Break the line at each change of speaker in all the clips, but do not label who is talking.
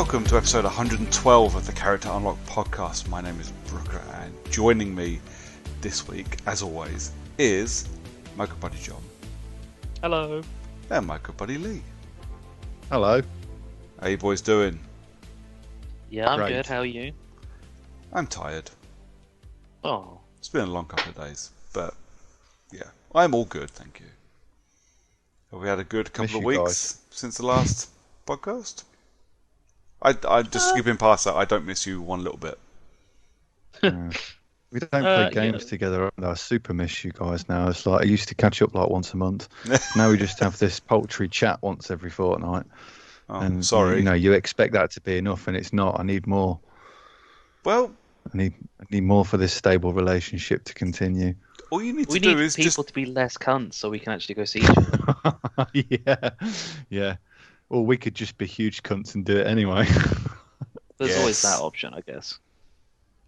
welcome to episode 112 of the Character Unlock podcast. My name is Brooker, and joining me this week, as always, is my good buddy John.
Hello.
And my good buddy Lee.
Hello.
How you boys doing?
Yeah, I'm
Great.
good. How are you?
I'm tired.
Oh.
It's been a long couple of days, but yeah, I'm all good, thank you. Have we had a good couple of weeks since the last podcast? I just skipping past that. I don't miss you one little bit.
We don't play games together. I super miss you guys now. It's like I used to catch up like once a month. Now we just have this paltry chat once every fortnight.
Oh,
and
sorry.
You know, you expect that to be enough, and it's not. I need more.
Well,
I need more for this stable relationship to continue.
All you need
We
to do
need
is
people to be less cunts so we can actually go see each other.
yeah. Or we could just be huge cunts and do it anyway.
There's always that option, I guess.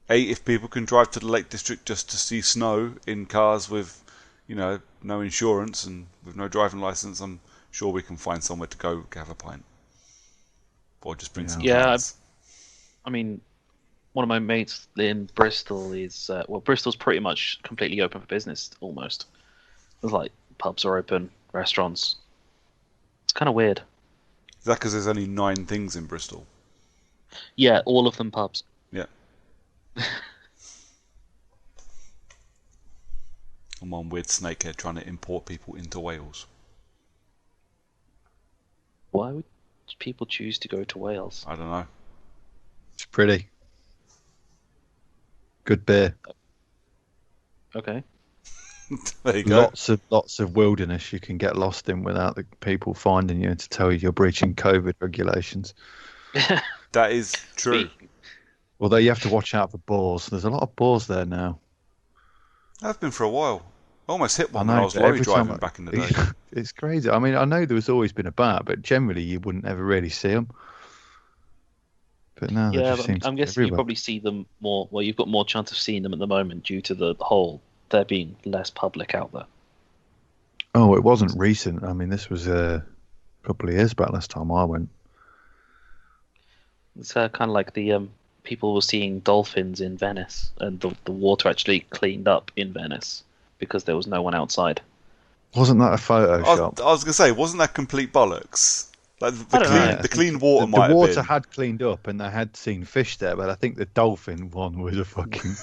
If people can drive to the Lake District just to see snow in cars with, no insurance and with no driving license, I'm sure we can find somewhere to go have a pint. Or just bring some plants.
I mean, one of my mates in Bristol is... Bristol's pretty much completely open for business, almost. There's like, pubs are open, restaurants. It's kind of weird.
Is that because there's only 9 things in Bristol?
Yeah, all of them pubs.
Yeah. I'm one weird snakehead trying to import people into Wales.
Why would people choose to go to Wales?
I don't know.
It's pretty. Good beer.
Okay.
There you go.
Lots of wilderness you can get lost in without the people finding you to tell you you're breaching COVID regulations.
That is true.
Although you have to watch out for boars. There's a lot of boars there now.
I've been for a while. I almost hit one
I know,
when I was
but
lorry
every
driving
time
back in the day.
It's crazy. I mean, I know there was always been a bat, but generally you wouldn't ever really see them. But now they just seem
I'm guessing you probably see them more. Well, you've got more chance of seeing them at the moment due to the whole there being less public out there.
Oh, it wasn't recent. I mean, this was a couple of years back last time I went.
It's kind of like the people were seeing dolphins in Venice, and the water actually cleaned up in Venice because there was no one outside.
Wasn't that a Photoshop?
I was going to say, wasn't that complete bollocks? Like the clean water might have been.
The water had cleaned up and they had seen fish there, but I think the dolphin one was a fucking...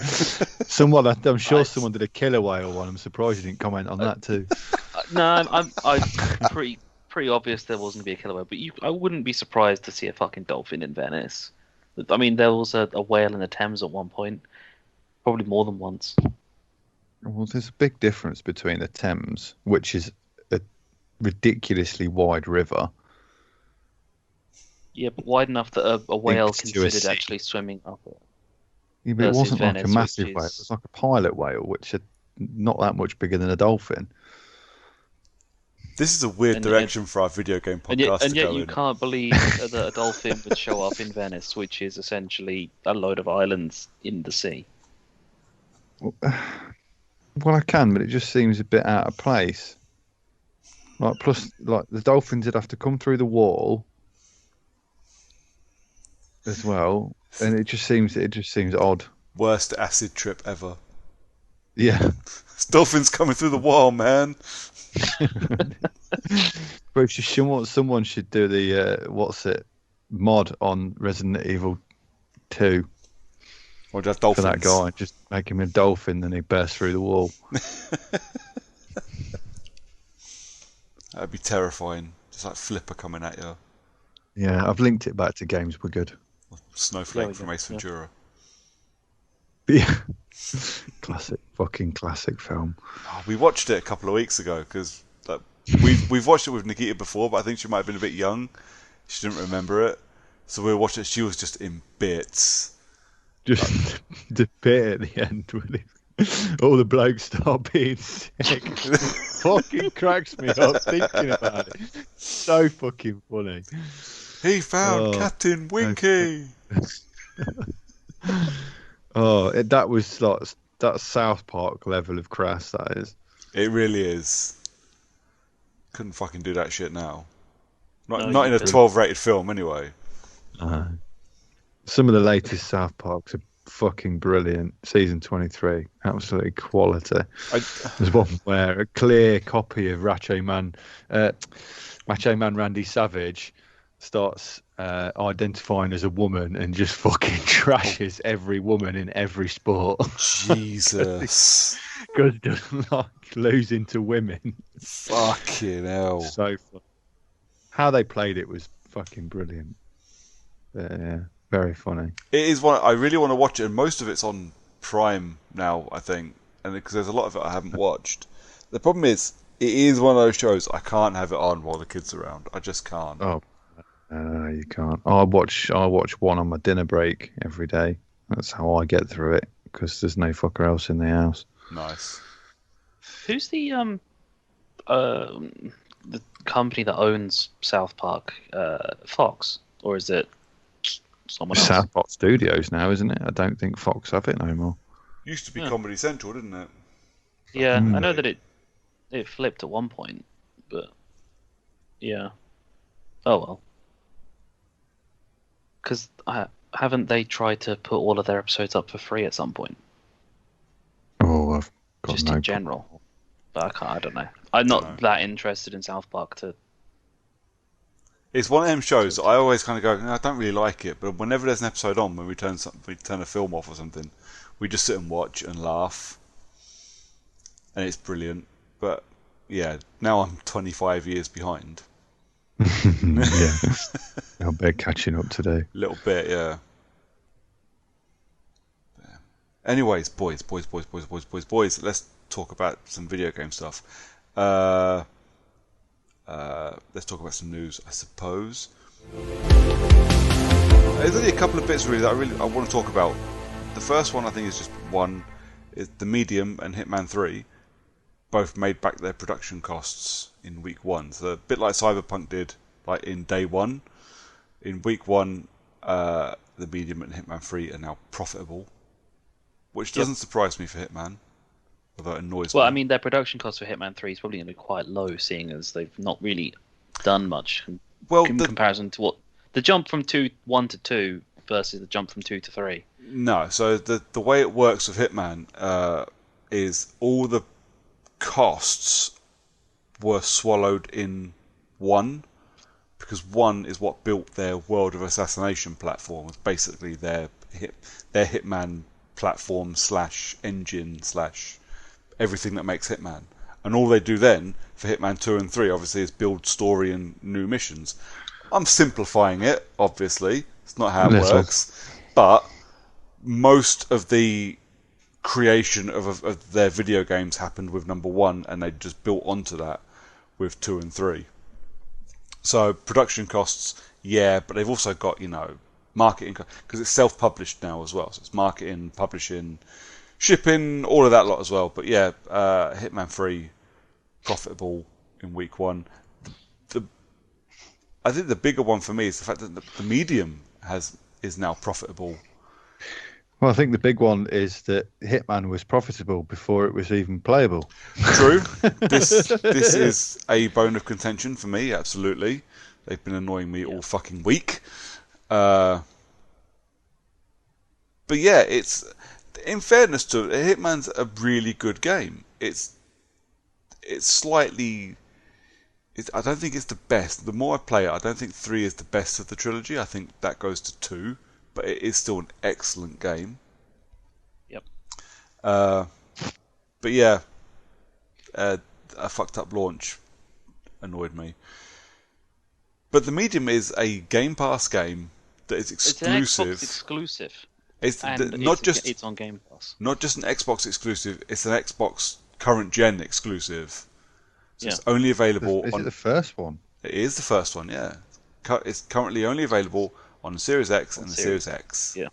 I'm sure someone did a killer whale one. I'm surprised you didn't comment on that too.
No, I'm pretty obvious there wasn't going to be a killer whale, but I wouldn't be surprised to see a fucking dolphin in Venice. I mean, there was a whale in the Thames at one point, probably more than once.
Well, there's a big difference between the Thames, which is a ridiculously wide river.
Yeah, but wide enough that a whale considered actually swimming up it.
Yeah, but it wasn't
Venice,
like a massive whale. It was like a pilot whale, which is not that much bigger than a dolphin.
This is a weird direction for our video game podcast.
And yet you can't believe that a dolphin would show up in Venice, which is essentially a load of islands in the sea.
Well, I can, but it just seems a bit out of place. Plus, the dolphins would have to come through the wall as well, and it just seems odd. Worst
acid trip ever.
Yeah.
Dolphins coming through the wall, man.
But someone should do the mod on Resident Evil 2.
Or just dolphins.
For that guy, just make him a dolphin, then he bursts through the wall.
That'd be terrifying. Just like Flipper coming at you.
Yeah, I've linked it back to games we're good.
Snowflake from Ace Ventura.
Yeah. Classic film.
Oh, we watched it a couple of weeks ago because we've watched it with Nikita before, but I think she might have been a bit young. She didn't remember it, so we watched it. She was just in bits.
Just the bit at the end when all the blokes start being sick. Fucking cracks me up thinking about it. So fucking funny.
He found Captain Winky.
That was like that South Park level of crass. That is.
It really is. Couldn't fucking do that shit now. Not in a 12 rated film anyway.
Some of the latest South Parks are fucking brilliant. Season 23, absolutely quality. There's one where a clear copy of Macho Man Randy Savage starts identifying as a woman and just fucking trashes every woman in every sport.
Jesus.
Because he doesn't like losing to women.
Fucking hell.
So fun. How they played it was fucking brilliant. Yeah, very funny.
It is one I really want to watch it, and most of it's on Prime now, I think, and because there's a lot of it I haven't watched. The problem is, it is one of those shows I can't have it on while the kids are around. I just can't.
Oh, you can't. I watch one on my dinner break every day. That's how I get through it, because there's no fucker else in the house.
Nice.
Who's the company that owns South Park? Fox, or is it someone else?
South Park Studios now, isn't it? I don't think Fox have it no more.
Used to be Comedy Central, didn't it?
Yeah, I know that it flipped at one point, but yeah. Oh well. Because haven't they tried to put all of their episodes up for free at some point?
Oh, I've got
Just
no
in general. But I don't know. I'm not that interested in South Park to...
It's one of them shows that I always kind of go, no, I don't really like it, but whenever there's an episode on, when we turn a film off or something, we just sit and watch and laugh, and it's brilliant. But yeah, now I'm 25 years behind.
Yeah, I'll be catching up today.
A little bit, yeah. Anyways, boys, let's talk about some video game stuff. Let's talk about some news, I suppose. There's only a couple of bits really that I want to talk about. The first one I think is just is The Medium and Hitman 3 both made back their production costs in week one. So a bit like Cyberpunk did, like in day one. In week one, The Medium and Hitman 3 are now profitable, which doesn't surprise me for Hitman, although it annoys me.
Well, I mean, their production cost for Hitman 3 is probably going to be quite low, seeing as they've not really done much in comparison to what the jump from 1 to 2 versus the jump from 2 to 3.
No, so the way it works with Hitman is all the costs were swallowed in 1, because 1 is what built their World of Assassination platform. It's basically their Hitman platform / engine / everything that makes Hitman. And all they do then for Hitman 2 and 3 obviously is build story and new missions. I'm simplifying it, obviously. It's not how it works. But most of the creation of their video games happened with number 1, and they just built onto that with 2 and 3. So production costs, yeah, but they've also got, marketing, because it's self-published now as well. So it's marketing, publishing, shipping, all of that lot as well. But yeah, Hitman 3 profitable in week 1. I think the bigger one for me is the fact that the Medium is now profitable.
Well, I think the big one is that Hitman was profitable before it was even playable.
True. This is a bone of contention for me, absolutely. They've been annoying me all fucking week. But yeah, it's, in fairness to it, Hitman's a really good game. It's slightly... I don't think it's the best. The more I play it, I don't think 3 is the best of the trilogy. I think that goes to 2. But it is still an excellent game.
Yep.
But yeah, a fucked up launch annoyed me. But The Medium is a Game Pass game that is exclusive.
It's an Xbox exclusive.
It's
It's on Game Pass.
Not just an Xbox exclusive. It's an Xbox current gen exclusive. So
Yeah.
it's only available
Is it the first one?
It is the first one, yeah. It's currently only available on the Series X and the Series X.
Yeah.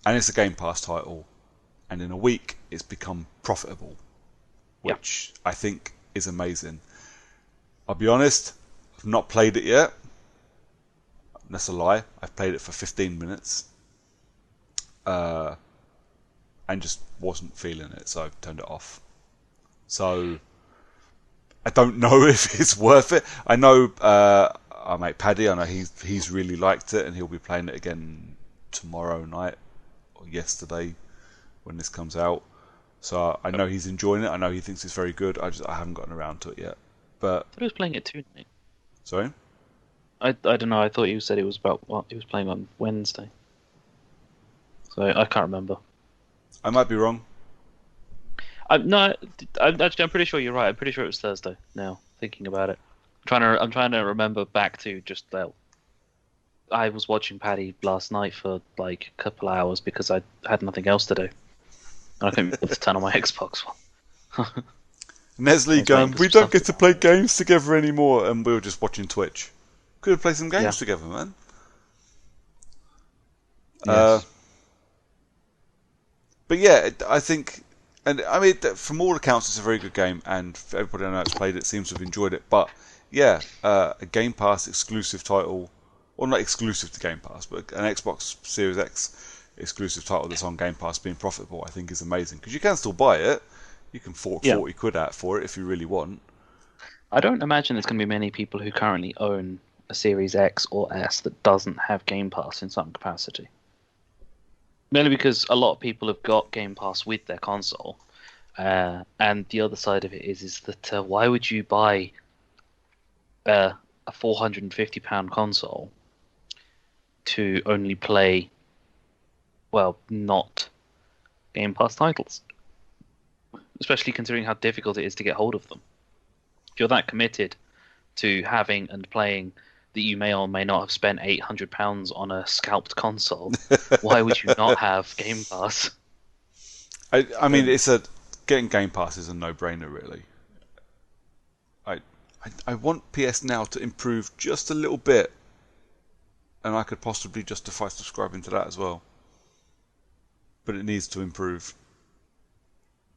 And it's a Game Pass title. And in a week, it's become profitable. Which I think is amazing. I'll be honest, I've not played it yet. That's a lie. I've played it for 15 minutes. And just wasn't feeling it, so I turned it off. So I don't know if it's worth it. I know our mate Paddy, I know he's really liked it, and he'll be playing it again tomorrow night or yesterday when this comes out. So I know he's enjoying it. I know he thinks it's very good. I haven't gotten around to it yet. But
I thought he was playing it too, mate.
sorry,
I don't know. I thought you said it was about what he was playing on Wednesday. So I can't remember.
I might be wrong.
No, I'm pretty sure you're right. I'm pretty sure it was Thursday. Now thinking about it, I'm trying to remember back to just that. I was watching Paddy last night for like a couple hours because I had nothing else to do, and I couldn't be able to turn on my Xbox one.
Nestle going, we don't get to play games together anymore, and we were just watching Twitch. Could have played some games together, man.
Yes.
But yeah, I think, and I mean, from all accounts, it's a very good game, and for everybody I know that's played it seems to have enjoyed it. But yeah, a Game Pass exclusive title, or not exclusive to Game Pass, but an Xbox Series X exclusive title that's on Game Pass being profitable, I think is amazing, because you can still buy it. You can fork 40 quid out for it if you really want.
I don't imagine there's going to be many people who currently own a Series X or S that doesn't have Game Pass in some capacity. Mainly because a lot of people have got Game Pass with their console. And the other side of it is that why would you buy a £450 console to only play, well, not Game Pass titles? Especially considering how difficult it is to get hold of them. If you're that committed to having and playing that you may or may not have spent £800 on a scalped console, why would you not have Game Pass?
I mean, getting Game Pass is a no-brainer, really. I want PS Now to improve just a little bit, and I could possibly justify subscribing to that as well. But it needs to improve.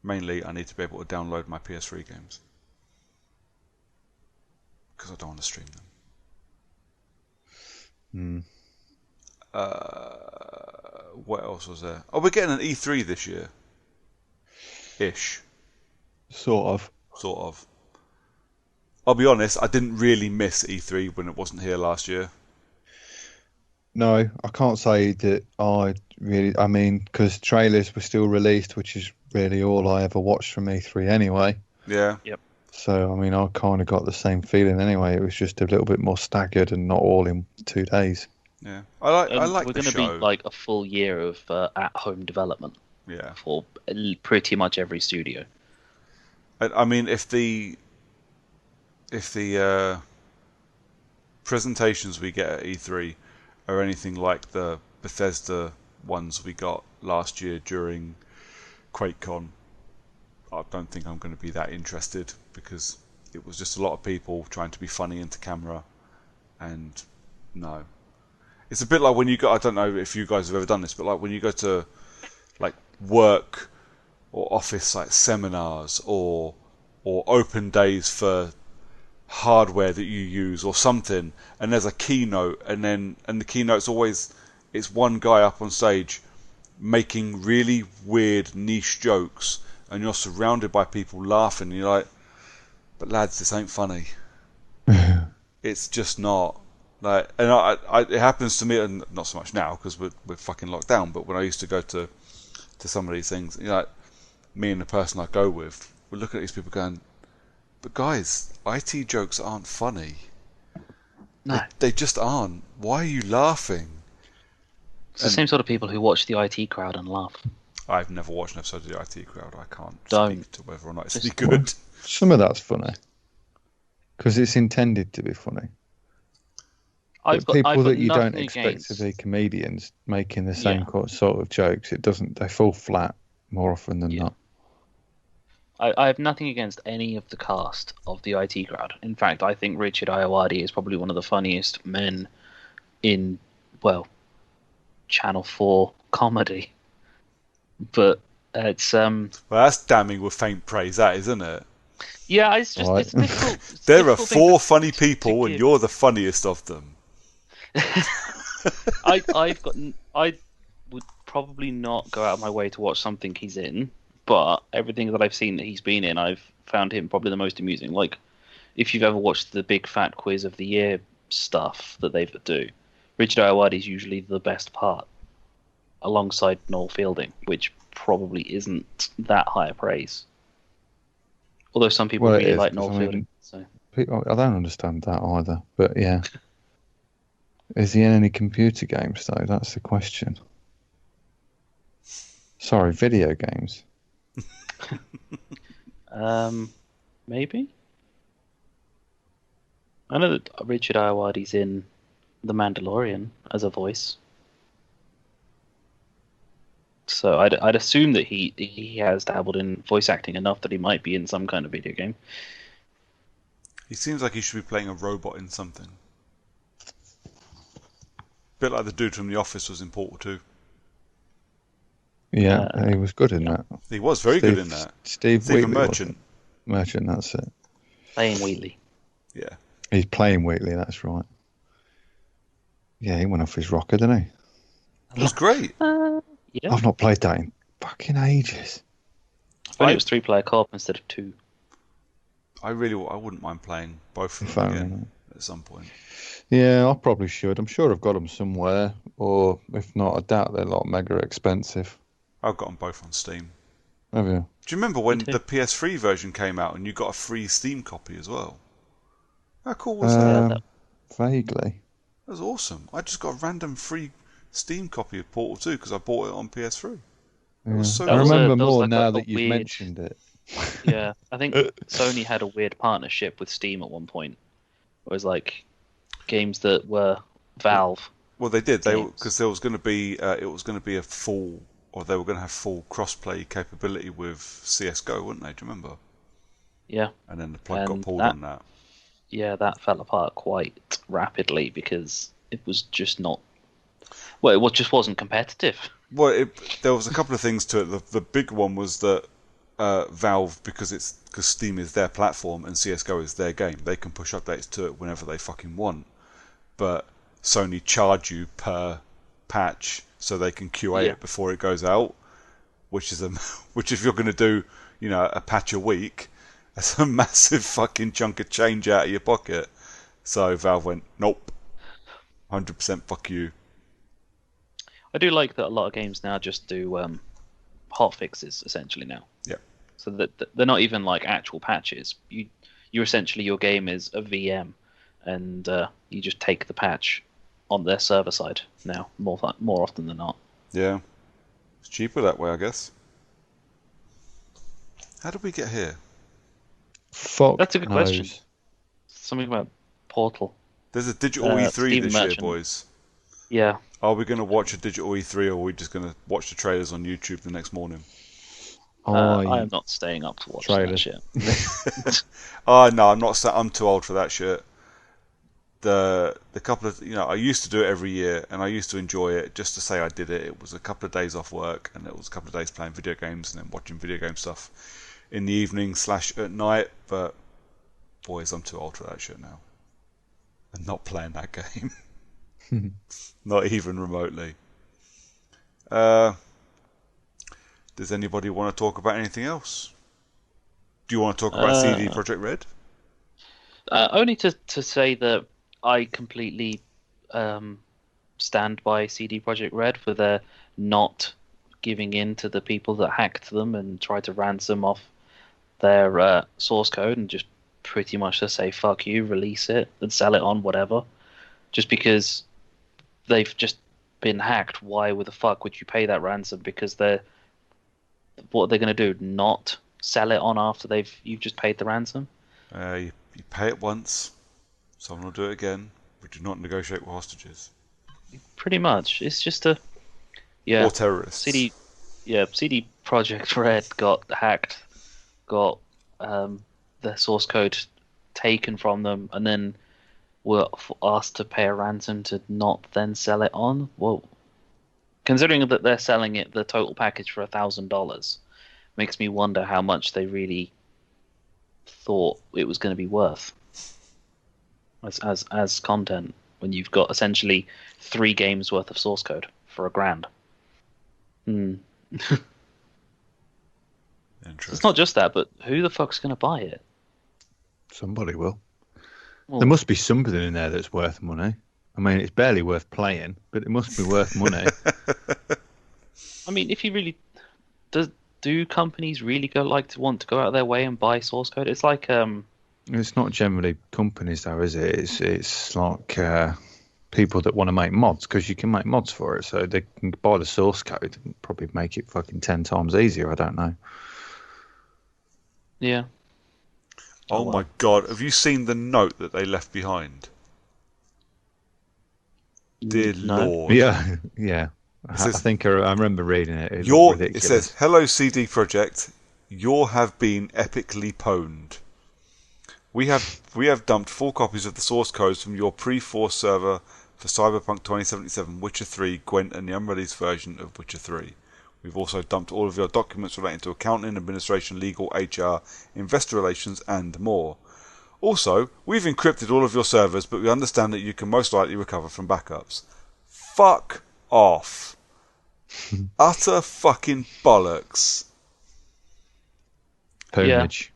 Mainly, I need to be able to download my PS3 games. Because I don't want to stream them. What else was there? Oh, we're getting an E3 this year. Ish.
Sort of.
I'll be honest, I didn't really miss E3 when it wasn't here last year.
No, I can't say that I mean, because trailers were still released, which is really all I ever watched from E3 anyway.
Yeah.
Yep.
So, I mean, I kind of got the same feeling anyway. It was just a little bit more staggered and not all in 2 days.
Yeah. I like
we're
the
going to
show.
be like a full year of at-home development.
Yeah.
For pretty much every studio.
I mean, if the presentations we get at E3 are anything like the Bethesda ones we got last year during QuakeCon, I don't think I'm going to be that interested, because it was just a lot of people trying to be funny into camera, and no. It's a bit like when you go, I don't know if you guys have ever done this, but like when you go to like work or office like seminars or open days for hardware that you use or something, and there's a keynote, and the keynote's always, it's one guy up on stage making really weird niche jokes, and you're surrounded by people laughing, and you're like, but lads, this ain't funny. It's just not. Like, and it happens to me, and not so much now because we're fucking locked down, but when I used to go to some of these things, you know, like, me and the person I go with, we look at these people going, but guys, IT jokes aren't funny.
No.
They just aren't. Why are you laughing?
It's the same sort of people who watch the IT crowd and laugh.
I've never watched an episode of the IT crowd. I can't speak to whether or not it's any
Just
good.
Some of that's funny. Because it's intended to be funny. People that you don't expect to be comedians making the same sort of jokes, they fall flat more often than not.
I have nothing against any of the cast of the IT crowd. In fact, I think Richard Ayoade is probably one of the funniest men in, well, Channel 4 comedy. But it's
Well, that's damning with faint praise, that isn't it?
Yeah, it's just it's difficult.
There are 4 funny people, and you're the funniest of them.
I would probably not go out of my way to watch something he's in, but everything that I've seen that he's been in, I've found him probably the most amusing. Like, if you've ever watched the Big Fat Quiz of the Year stuff that they do, Richard Ayoade is usually the best part. alongside Noel Fielding, which probably isn't that high a praise. Although some people
Well, it
really
is,
like
'cause,
Noel
I mean,
Fielding. So
I don't understand that either. But yeah, is he in any computer games though? That's the question. Sorry, video games.
maybe. I know that Richard Ayoade's in The Mandalorian as a voice. So I'd assume that he has dabbled in voice acting enough that he might be in some kind of video game.
He seems like he should be playing a robot in something. Bit like the dude from The Office was in Portal 2.
Yeah, he was good in
yeah.
that.
He was very good in that.
Steve
Stephen
Wheatley,
Merchant.
Merchant, that's it.
Playing Wheatley.
Yeah.
He's playing Wheatley, that's right. Yeah, he went off his rocker, didn't he?
It was great.
Yeah.
I've not played that in fucking ages.
If only it was 3-player co-op instead of 2.
I wouldn't mind playing both of
If
them
only,
again
mate.
at some point.
Yeah, I probably should. I'm sure I've got them somewhere, or if not, I doubt they're like mega expensive.
I've got them both on Steam.
Have you?
Do you remember when
too.
the PS3 version came out and you got a free Steam copy as well? How cool was that?
Yeah,
Um,
that-
Vaguely.
That was awesome. I just got a random free Steam copy of Portal 2 because I bought it on PS3. It was so
I
That was
cool.
a-
remember
that was
more
like
now
a
that you've
weird-
mentioned it.
Yeah, I think Sony had a weird partnership with Steam at one point. It was like games that were Valve.
Well, they did.
Games.
Because there was going to be it was going to be a full, or they were going to have full cross-play capability with CS:GO, weren't they? Do you remember?
Yeah,
And then the plug got
And
pulled
that-
on that.
yeah, that fell apart quite rapidly because it was just not. Well, it just wasn't competitive.
Well, there was a couple of things to it. The big one was that Valve, because Steam is their platform and CS:GO is their game, they can push updates to it whenever they fucking want. But Sony charge you per patch so they can QA
Yeah.
it before it goes out, which if you're going to do, a patch a week, that's a massive fucking chunk of change out of your pocket. So Valve went, nope, 100% fuck you.
I do like that a lot of games now just do hot fixes essentially now.
Yeah.
So that they're not even like actual patches. You essentially your game is a VM, and you just take the patch on their server side now more often than not.
Yeah. It's cheaper that way, I guess. How did we get here?
Fuck
That's a good
knows.
question. Something about Portal.
There's a digital E3
Stephen
this year,
Merchant.
boys.
Yeah.
Are we going to watch a digital E3 or are we just going to watch the trailers on YouTube the next morning?
I am not staying up to watch
Trailers.
that shit.
Oh, no, I'm not. I'm too old for that shit. The couple of, I used to do it every year and I used to enjoy it just to say I did it. It was a couple of days off work and it was a couple of days playing video games and then watching video game stuff in the evening / at night. But, boys, I'm too old for that shit now. And not playing that game. Not even remotely. Does anybody want to talk about anything else? Do you want to talk about CD Projekt Red?
Only to say that I completely stand by CD Projekt Red for their not giving in to the people that hacked them and tried to ransom off their source code and just pretty much to say fuck you, release it and sell it on whatever. Just because they've just been hacked, why the fuck would you pay that ransom? Because what are they going to do? Not sell it on after you've just paid the ransom?
You pay it once, someone will do it again. We do not negotiate with hostages.
Pretty much. It's just or
terrorists.
CD Projekt Red got hacked, got their source code taken from them, and then were asked to pay a ransom to not then sell it on. Well, considering that they're selling it the total package for $1,000, makes me wonder how much they really thought it was going to be worth as content when you've got essentially 3 games worth of source code for $1,000. It's not just that, but who the fuck's going to buy it?
Somebody will.
Well,
There must be something in there that's worth money. I mean, it's barely worth playing, but it must be worth money.
mean, if you really do companies really want to go out of their way and buy source code? It's like
It's not generally companies though, is it? It's like people that want to make mods, because you can make mods for it, so they can buy the source code and probably make it fucking 10 times easier. I don't know.
yeah.
Oh my god, have you seen the note that they left behind? Dear
No.
Lord.
Yeah, yeah. I
says-
think I remember reading it. It looked
It
ridiculous.
says, "Hello CD Projekt, you have been epically pwned. We have dumped full copies of the source codes from your pre-force server for Cyberpunk 2077, Witcher 3, Gwent, and the unreleased version of Witcher 3. We've also dumped all of your documents relating to accounting, administration, legal, HR, investor relations, and more. Also, we've encrypted all of your servers, but we understand that you can most likely recover from backups." Fuck off. Utter fucking bollocks.
Pwnage.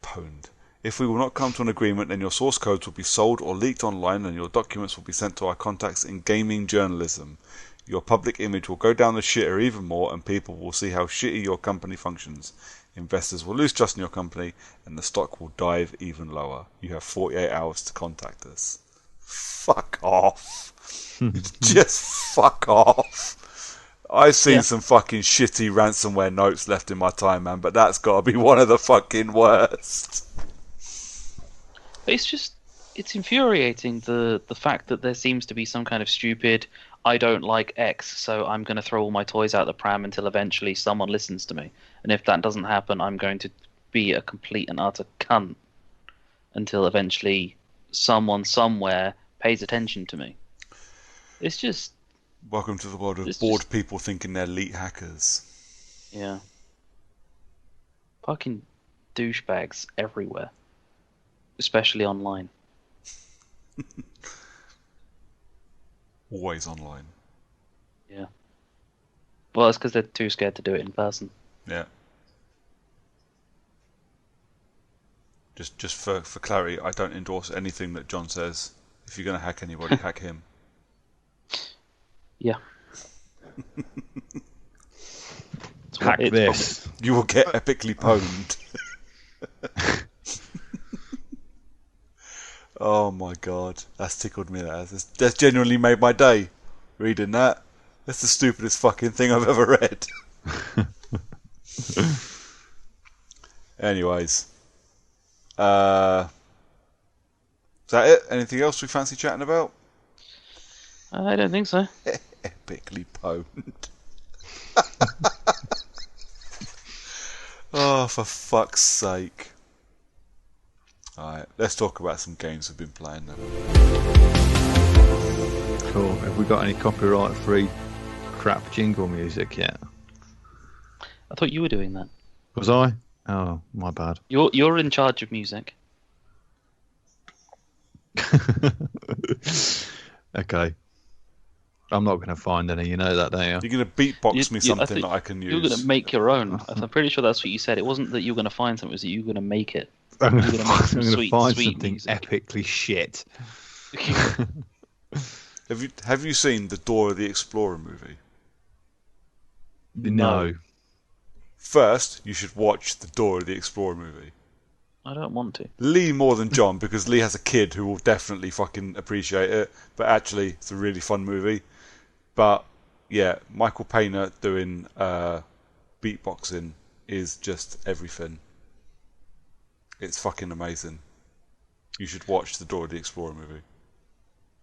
Pwned. If we will not come to an agreement, then your source codes will be sold or leaked online, and your documents will be sent to our contacts in gaming journalism. Your public image will go down the shitter even more, and people will see how shitty your company functions. Investors will lose trust in your company, and the stock will dive even lower. You have 48 hours to contact us. Fuck off. Just fuck off. I've seen some fucking shitty ransomware notes left in my time, man, but that's got to be one of the fucking worst.
It's infuriating, the fact that there seems to be some kind of stupid, I don't like X, so I'm going to throw all my toys out the pram until eventually someone listens to me. And if that doesn't happen, I'm going to be a complete and utter cunt until eventually someone somewhere pays attention to me. It's just...
Welcome to the world of bored people thinking they're elite hackers.
Yeah. Fucking douchebags everywhere. Especially online.
Always online.
Yeah. Well, it's because they're too scared to do it in person.
Yeah. Just for clarity, I don't endorse anything that John says. If you're going to hack anybody, hack him.
Yeah.
Hack this.
You will get epically pwned. Oh my god, that's tickled me. That's genuinely made my day. Reading that, that's the stupidest fucking thing I've ever read. Anyways, is that it? Anything else we fancy chatting about?
I don't think so.
Epically pwned. Oh, for fuck's sake. Alright, let's talk about some games we've been playing then.
Cool. Have we got any copyright-free crap jingle music yet?
I thought you were doing that.
Was I? Oh, my bad.
You're in charge of music.
Okay. I'm not going to find any, you know that, don't you?
You're going to beatbox me something that I can use.
You're going to make your own. I'm pretty sure that's what you said. It wasn't that you were going to find something, it was that you were going to make it.
I'm going to
find
find something
music.
epically shit.
Have you seen the Dora the Explorer movie?
No.
First, you should watch the Dora the Explorer movie.
I don't want to.
Lee more than John, because Lee has a kid who will definitely fucking appreciate it. But actually, it's a really fun movie. But yeah, Michael Payner doing beatboxing is just everything. It's fucking amazing. You should watch the Dora the Explorer movie.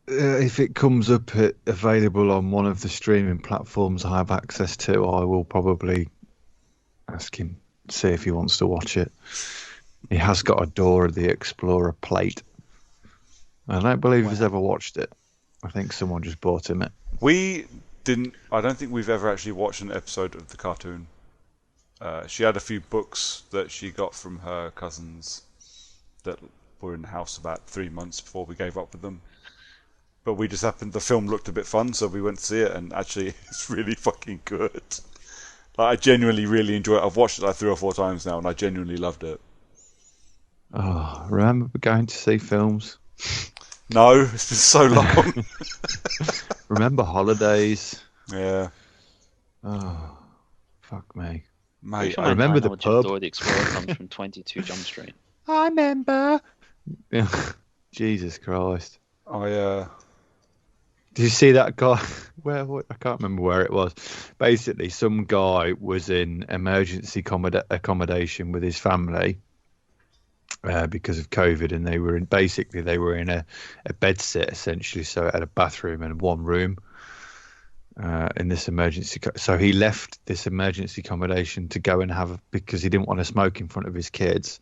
If it comes up available on one of the streaming platforms I have access to, I will probably ask him, see if he wants to watch it. He has got a Dora the Explorer plate. I don't believe he's ever watched it. I think someone just bought him it.
I don't think we've ever actually watched an episode of the cartoon. She had a few books that she got from her cousins that were in the house about 3 months before we gave up with them. But we just happened, the film looked a bit fun, so we went to see it, and actually it's really fucking good. Like, I genuinely really enjoy it. I've watched it like 3 or 4 times now, and I genuinely loved it.
Oh, remember going to see films?
No, it's been so long.
Remember holidays?
Yeah.
Oh. Fuck me.
Mate,
I remember the pub.
Dora the Explorer comes from 22 Jump Street.
I remember. Jesus Christ.
I
Did you see that guy? I can't remember where it was. Basically, some guy was in emergency accommodation with his family because of COVID, and they were in a bed sit essentially, so it had a bathroom and one room in this emergency. So he left this emergency accommodation to go and because he didn't want to smoke in front of his kids,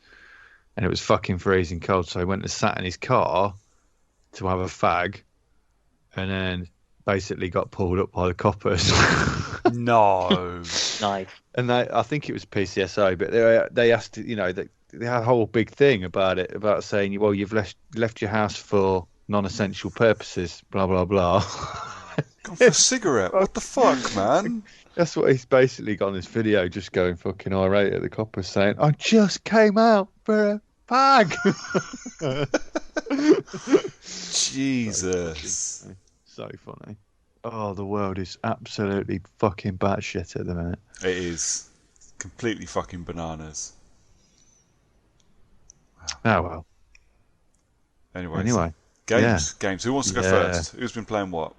and it was fucking freezing cold. So he went and sat in his car to have a fag. And then basically got pulled up by the coppers.
no.
Nice.
And I think it was PCSO, but they asked, they had a whole big thing about it, about saying, well, you've left your house for non-essential purposes, blah, blah, blah.
Gone for a cigarette. What the fuck, man?
That's what he's basically got in this video, just going fucking irate at the coppers, saying, I just came out for a fag.
Jesus.
So funny. Oh, the world is absolutely fucking batshit at the minute.
It is. Completely fucking bananas.
Oh, well.
Anyway. Games. Who wants to go first? Who's been playing what?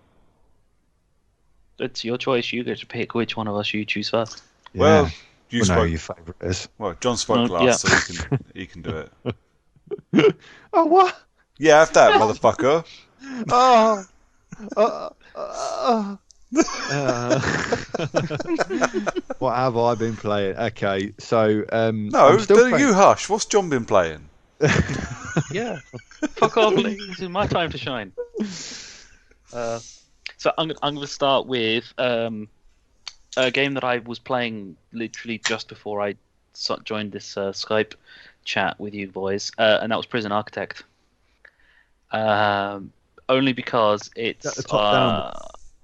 It's your choice. You get to pick which one of us you choose first.
Yeah.
Well, you spoke.
Know your favourite is.
Well, John spoke last, so he can do it.
Oh, what?
Yeah, have that, motherfucker.
What have I been playing? Okay, so
no, you hush. What's John been playing?
Yeah, fuck off, Lee. This is my time to shine. So I'm going to start with a game that I was playing literally just before I joined this Skype chat with you boys, and that was Prison Architect. Only because it's
at the top down,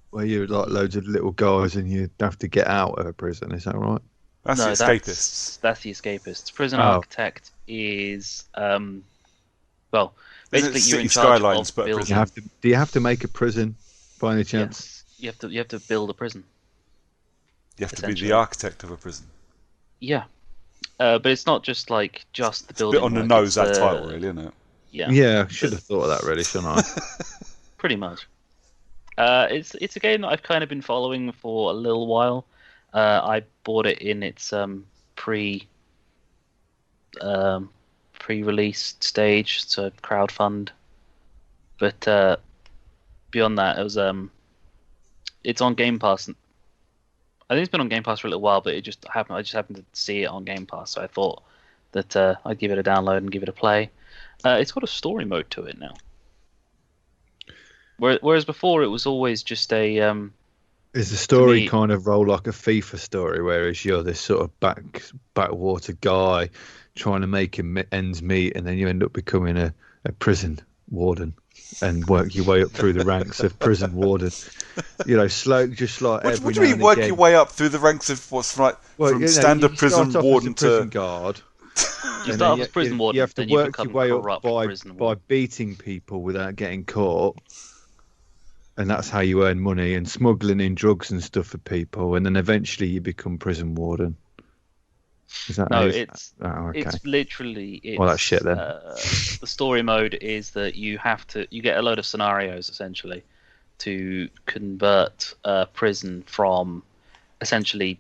where you're like loads of little guys and you have to get out of a prison. Is that right?
That's the Escapists.
That's the Escapists. Prison Architect is well, basically you're in charge of building.
Do you have to make a prison by any chance?
Yes. You have to build a prison.
You have to be the architect of a prison.
Yeah, but it's not just the building.
Bit on the nose, that title, really, isn't it?
Yeah.
Yeah, I should have thought of that, really, shouldn't I?
Pretty much. It's a game that I've kind of been following for a little while. I bought it in its pre-release stage, so crowdfund. But beyond that, it was it's on Game Pass. I think it's been on Game Pass for a little while, but I just happened to see it on Game Pass, so I thought that I'd give it a download and give it a play. It's got a story mode to it now. Whereas before it was always just a.
Is the story kind of roll like a FIFA story, whereas you're this sort of backwater guy trying to make ends meet, and then you end up becoming a prison warden and work your way up through the ranks of prison warden. Slow, just like every.
What do you mean work your way up through the ranks of what's like from standard prison warden to
prison guard?
You start off as prison warden.
You have to work your way up by beating people without getting caught. And that's how you earn money, and smuggling in drugs and stuff for people, and then eventually you become prison warden. Is that
it's literally
well, that's shit then.
The story mode is that you get a load of scenarios essentially to convert a prison from essentially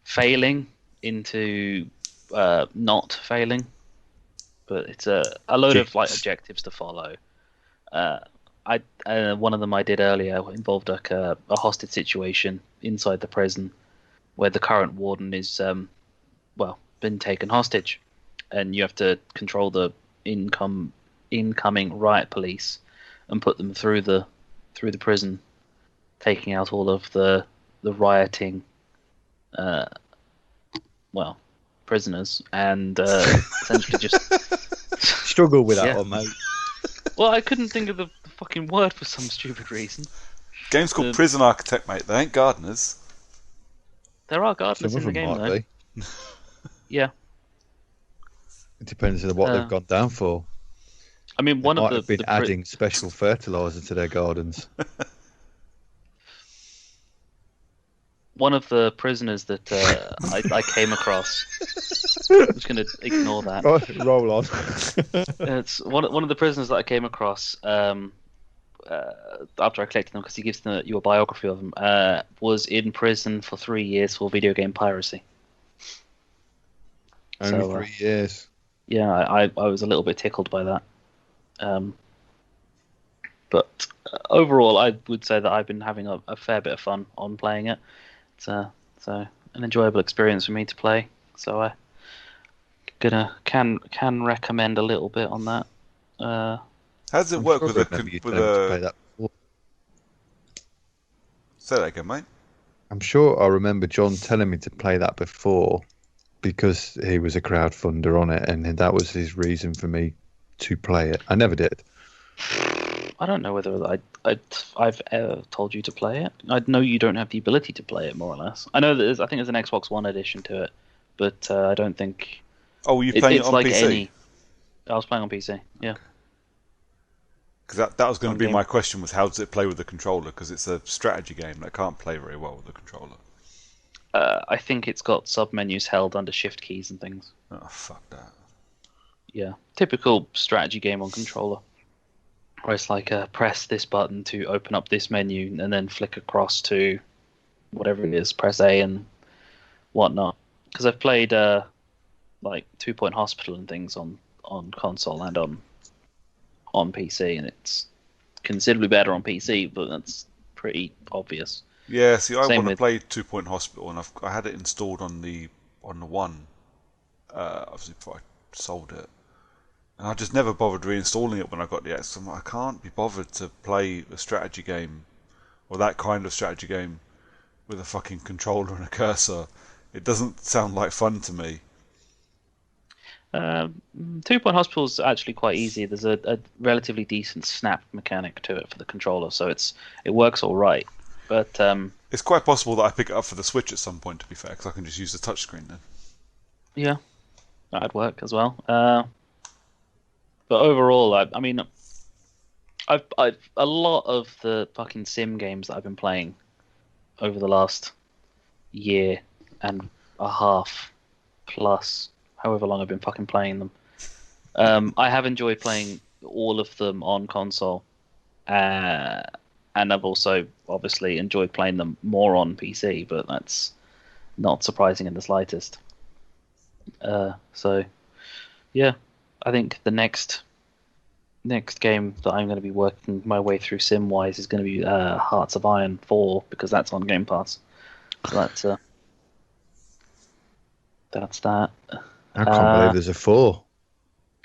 failing into not failing, but it's a load of objectives to follow. One of them I did earlier involved a hostage situation inside the prison, where the current warden is been taken hostage, and you have to control the incoming riot police and put them through the prison, taking out all of the rioting prisoners, and essentially just
struggle with that one, mate.
Well, I couldn't think of the fucking word for some stupid reason.
Game's called Prison Architect, mate. They ain't gardeners.
There are gardeners in the game, though. Yeah.
It depends on what they've gone down for.
I mean,
might have been adding special fertilizer to their gardens.
one of the prisoners that I came across. I'm just going to ignore that.
Roll on.
It's one of the prisoners that I came across after I collected them, because he gives you a biography of him. Was in prison for 3 years for video game piracy.
Only 3 years.
Yeah, I was a little bit tickled by that. But overall, I would say that I've been having a fair bit of fun on playing it. It's so an enjoyable experience for me to play. So I can recommend a little bit on that.
How does it work with a? Say that again, mate.
I'm sure I remember John telling me to play that before, because he was a crowdfunder on it, and that was his reason for me to play it. I never did.
I don't know whether I've ever told you to play it. I know you don't have the ability to play it, more or less. I know that I think there's an Xbox One edition to it, but I don't think.
Oh, were you playing it on
like
PC?
I was playing on PC. Yeah.
Because that was going to be my question: was how does it play with the controller? Because it's a strategy game that can't play very well with the controller.
I think it's got sub-menus held under shift keys and things.
Oh, fuck that.
Yeah, typical strategy game on controller. Where it's like press this button to open up this menu, and then flick across to whatever it is, press A and whatnot. Because I've played like 2 Point Hospital and things on console and on PC, and it's considerably better on PC, but that's pretty obvious.
Yeah, see, I want to play 2 Point Hospital, and I had it installed on the one, obviously before I sold it, and I just never bothered reinstalling it when I got the X. I can't be bothered to play a strategy game, or that kind of strategy game, with a fucking controller and a cursor. It doesn't sound like fun to me.
2 Point Hospital is actually quite easy. There's a relatively decent snap mechanic to it for the controller, so it works all right. But
it's quite possible that I pick it up for the Switch at some point, to be fair, because I can just use the touchscreen then.
Yeah, that'd work as well. But overall, I mean, I've a lot of the fucking sim games that I've been playing over the last year and a half plus, however long I've been fucking playing them. I have enjoyed playing all of them on console. And I've also obviously enjoyed playing them more on PC, but that's not surprising in the slightest. So, yeah, I think the next game that I'm going to be working my way through sim-wise is going to be Hearts of Iron 4, because that's on Game Pass. So that's that.
I can't believe there's a 4.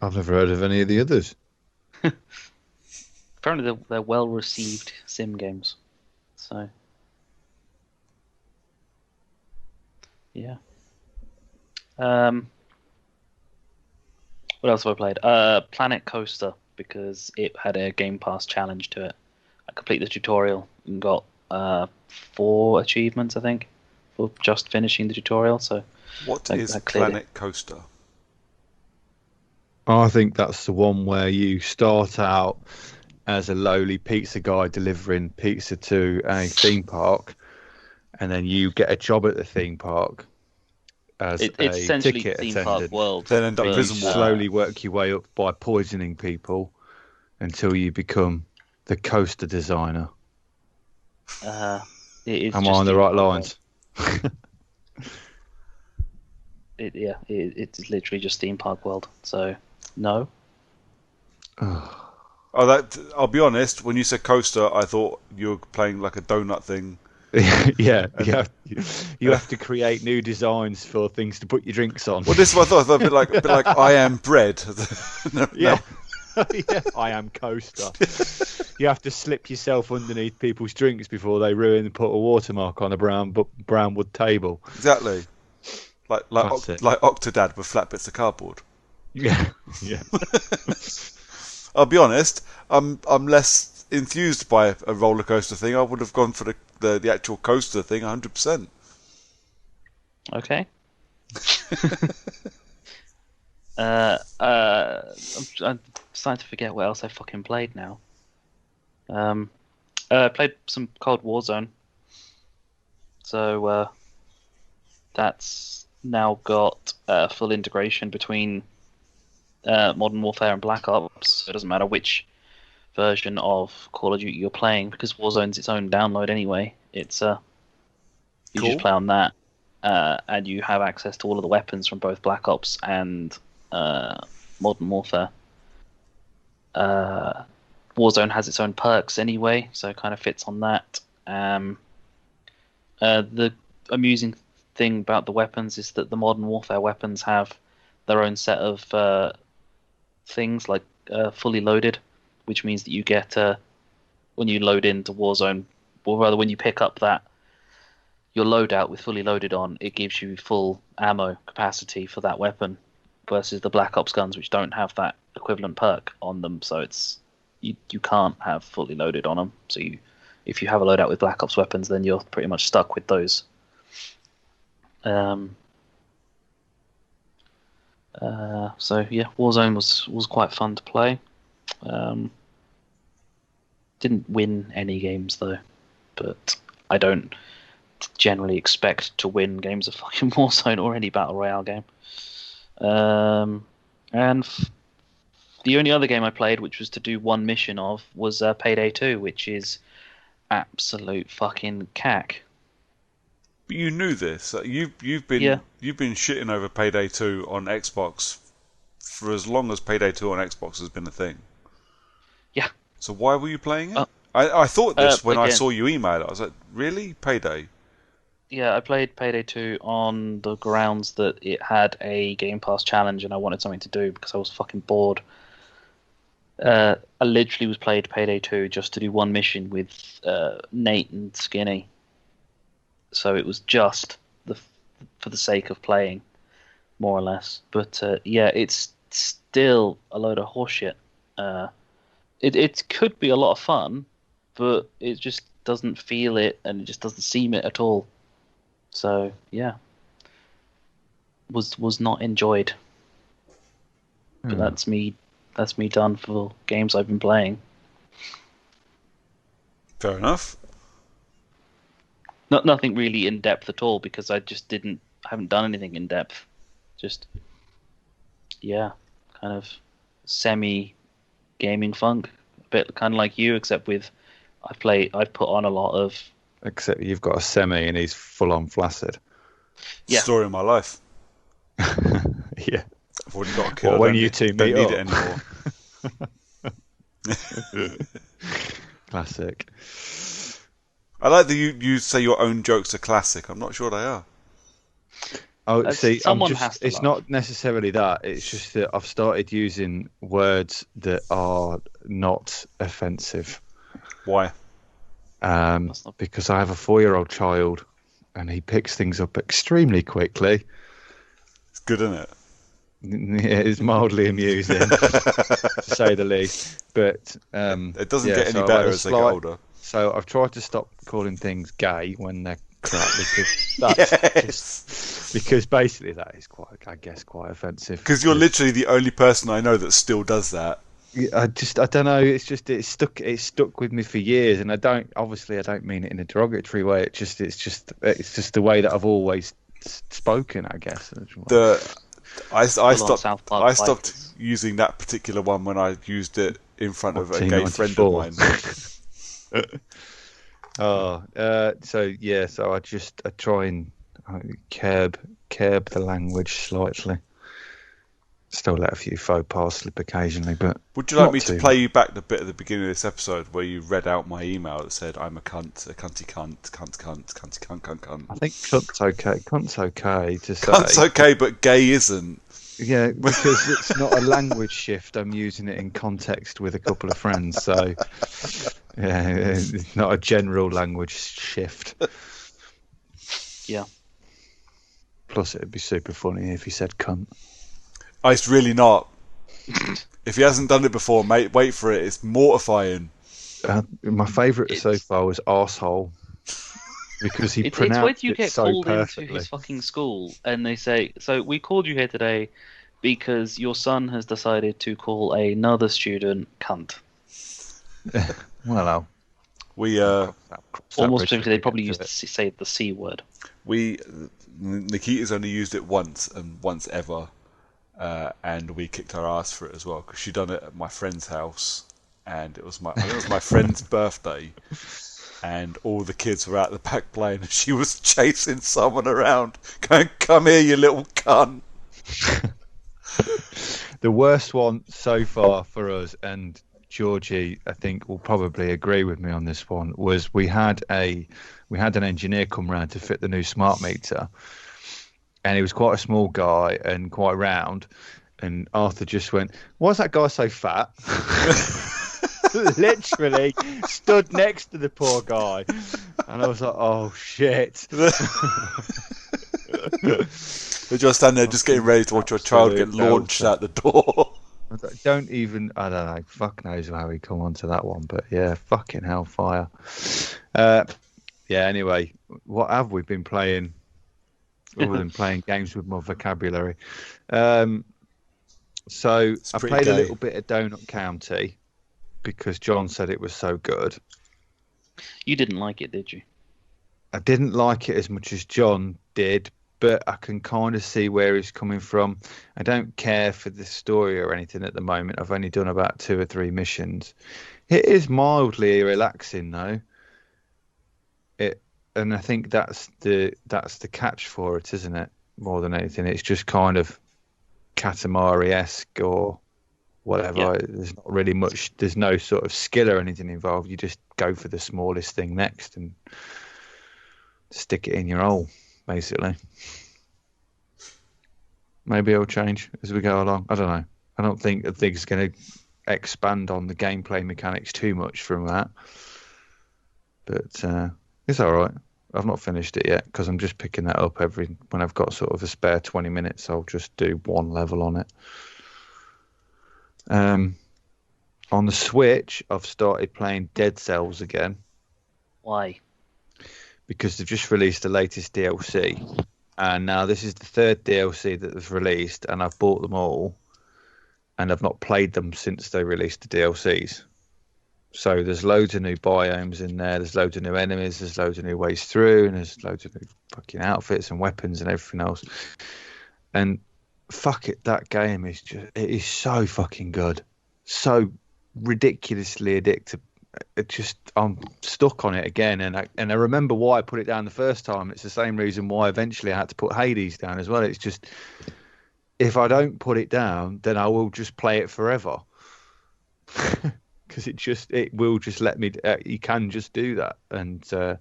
I've never heard of any of the others.
Apparently they're well-received sim games. So, yeah. What else have I played? Planet Coaster, because it had a Game Pass challenge to it. I completed the tutorial and got 4 achievements, I think, for just finishing the tutorial. So,
what is Planet Coaster?
I think that's the one where you start out as a lowly pizza guy delivering pizza to a theme park, and then you get a job at the theme park as
it's
a
essentially
ticket
theme
attendant.
park world.
Then end up
You
prison wall.
slowly work your way up by poisoning people until you become the coaster designer.
It is.
Am I on the right lines?
It's literally just theme park world. So, no.
Oh, I'll be honest. When you said coaster, I thought you were playing like a donut thing.
Yeah, you have to create new designs for things to put your drinks on.
Well, this is what I thought. A bit like I am bread. No.
Yeah. Yeah, I am coaster. You have to slip yourself underneath people's drinks before they ruin and put a watermark on a brown wood table.
Exactly. Like Octodad with flat bits of cardboard.
Yeah.
I'll be honest. I'm less enthused by a roller coaster thing. I would have gone for the actual coaster thing 100%.
Okay. I'm starting to forget what else I fucking played now. I played some Cold War Zone. So that's now got full integration between Modern Warfare and Black Ops. So it doesn't matter which version of Call of Duty you're playing, because Warzone's its own download anyway. It's you
Cool.
just play on that, and you have access to all of the weapons from both Black Ops and Modern Warfare. Warzone has its own perks anyway, so it kind of fits on that. The amusing thing about the weapons is that the Modern Warfare weapons have their own set of things, like fully loaded, which means that you get, when you load into Warzone, or rather when you pick up your loadout with fully loaded on, it gives you full ammo capacity for that weapon, versus the Black Ops guns, which don't have that equivalent perk on them. So you can't have fully loaded on them. So if you have a loadout with Black Ops weapons, then you're pretty much stuck with those. So yeah, Warzone was quite fun to play. Didn't win any games though, but I don't generally expect to win games of fucking Warzone or any battle royale game. And the only other game I played, which was to do one mission of, was Payday 2, which is absolute fucking cack.
But you knew this. You've been shitting over Payday 2 on Xbox for as long as Payday 2 on Xbox has been a thing.
Yeah.
So why were you playing it? I thought this when I
again,
saw you email it. I was like, really? Payday?
Yeah, I played Payday 2 on the grounds that it had a Game Pass challenge and I wanted something to do because I was fucking bored. I literally was played Payday 2 just to do one mission with Nate and Skinny. So it was just for the sake of playing, more or less. But yeah, it's still a load of horseshit. It could be a lot of fun, but it just doesn't feel it, and it just doesn't seem it at all. So yeah, was not enjoyed. But that's me done for games I've been playing.
Fair enough.
Nothing really in depth at all, because I just haven't done anything in depth. Just kind of semi gaming funk, a bit kind of like you, except with I've put on a lot of.
Except you've got a semi and he's full on flaccid.
Yeah.
Story of my life.
Yeah.
I've already got a kid.
Well, when you two
don't
meet
need
up.
it anymore.
Classic.
I like that you say your own jokes are classic. I'm not sure they are.
Oh, see,
someone has to
it's
laugh.
not necessarily that. It's just that I've started using words that are not offensive.
Why?
Because I have a 4-year-old child, and he picks things up extremely quickly.
It's good, isn't it?
Yeah, it's mildly amusing, to say the least. But
it doesn't get any better as they get older.
So I've tried to stop calling things gay when they're crap, because basically that is quite offensive.
Because you're literally the only person I know that still does that.
I don't know. It's stuck with me for years, and I don't mean it in a derogatory way. It's just the way that I've always spoken, I guess.
I stopped using that particular one when I used it in front of a gay friend of mine.
So I try and curb the language slightly. Still let a few faux pas slip occasionally, but
would you like me to play you back the bit at the beginning of this episode where you read out my email that said I'm a cunt, a cunty cunt, cunt?
I think cunt's okay. Cunt's okay to say.
Cunt's okay, but gay isn't.
Yeah, because it's not a language shift. I'm using it in context with a couple of friends, so yeah, it's not a general language shift.
Yeah.
Plus, it'd be super funny if he said cunt.
Oh, it's really not. If he hasn't done it before, mate, wait for it. It's mortifying.
My favourite so far was arsehole. Because he pronounced it so perfectly. It's when you get called
into his fucking school and they say, so we called you here today because your son has decided to call another student cunt.
Well,
We
Almost specifically, they probably used to say the C word.
Nikita's only used it once and once ever, and we kicked her ass for it as well because she done it at my friend's house, and it was my friend's birthday, and all the kids were out the back playing, and she was chasing someone around, going, "Come here, you little cunt."
The worst one so far for us, and Georgie, I think, will probably agree with me on this one, was we had an engineer come round to fit the new smart meter, and he was quite a small guy and quite round, and Arthur just went, "Why is that guy so fat?" Literally stood next to the poor guy, and I was like, "Oh shit."
They're just standing there, just getting ready to watch your child get launched out the door.
I don't know. Fuck knows how we come onto that one, but yeah, fucking hellfire. Yeah. Anyway, what have we been playing? Other than playing games with my vocabulary. So I played a little bit of Donut County because John said it was so good.
You didn't like it, did you?
I didn't like it as much as John did, but I can kind of see where he's coming from. I don't care for the story or anything at the moment. I've only done about 2 or 3 missions. It is mildly relaxing though. And I think that's the catch for it, isn't it? More than anything, it's just kind of Katamari-esque or whatever. Yeah. There's not really much. There's no sort of skill or anything involved. You just go for the smallest thing next and stick it in your hole, basically. Maybe it'll change as we go along. I don't know. I don't think it's going to expand on the gameplay mechanics too much from that. But it's all right. I've not finished it yet because I'm just picking that up when I've got sort of a spare 20 minutes. I'll just do one level on it. On the Switch, I've started playing Dead Cells again.
Why?
Because they've just released the latest DLC, and now this is the 3rd DLC that they've released, and I've bought them all, and I've not played them since they released the DLCs. So there's loads of new biomes in there, there's loads of new enemies, there's loads of new ways through, and there's loads of new fucking outfits and weapons and everything else. And fuck it, that game is it is so fucking good. So ridiculously addictive. I'm stuck on it again, and I remember why I put it down the first time. It's the same reason why eventually I had to put Hades down as well. It's just, if I don't put it down, then I will just play it forever. Because it will just let me. You can just do that, and so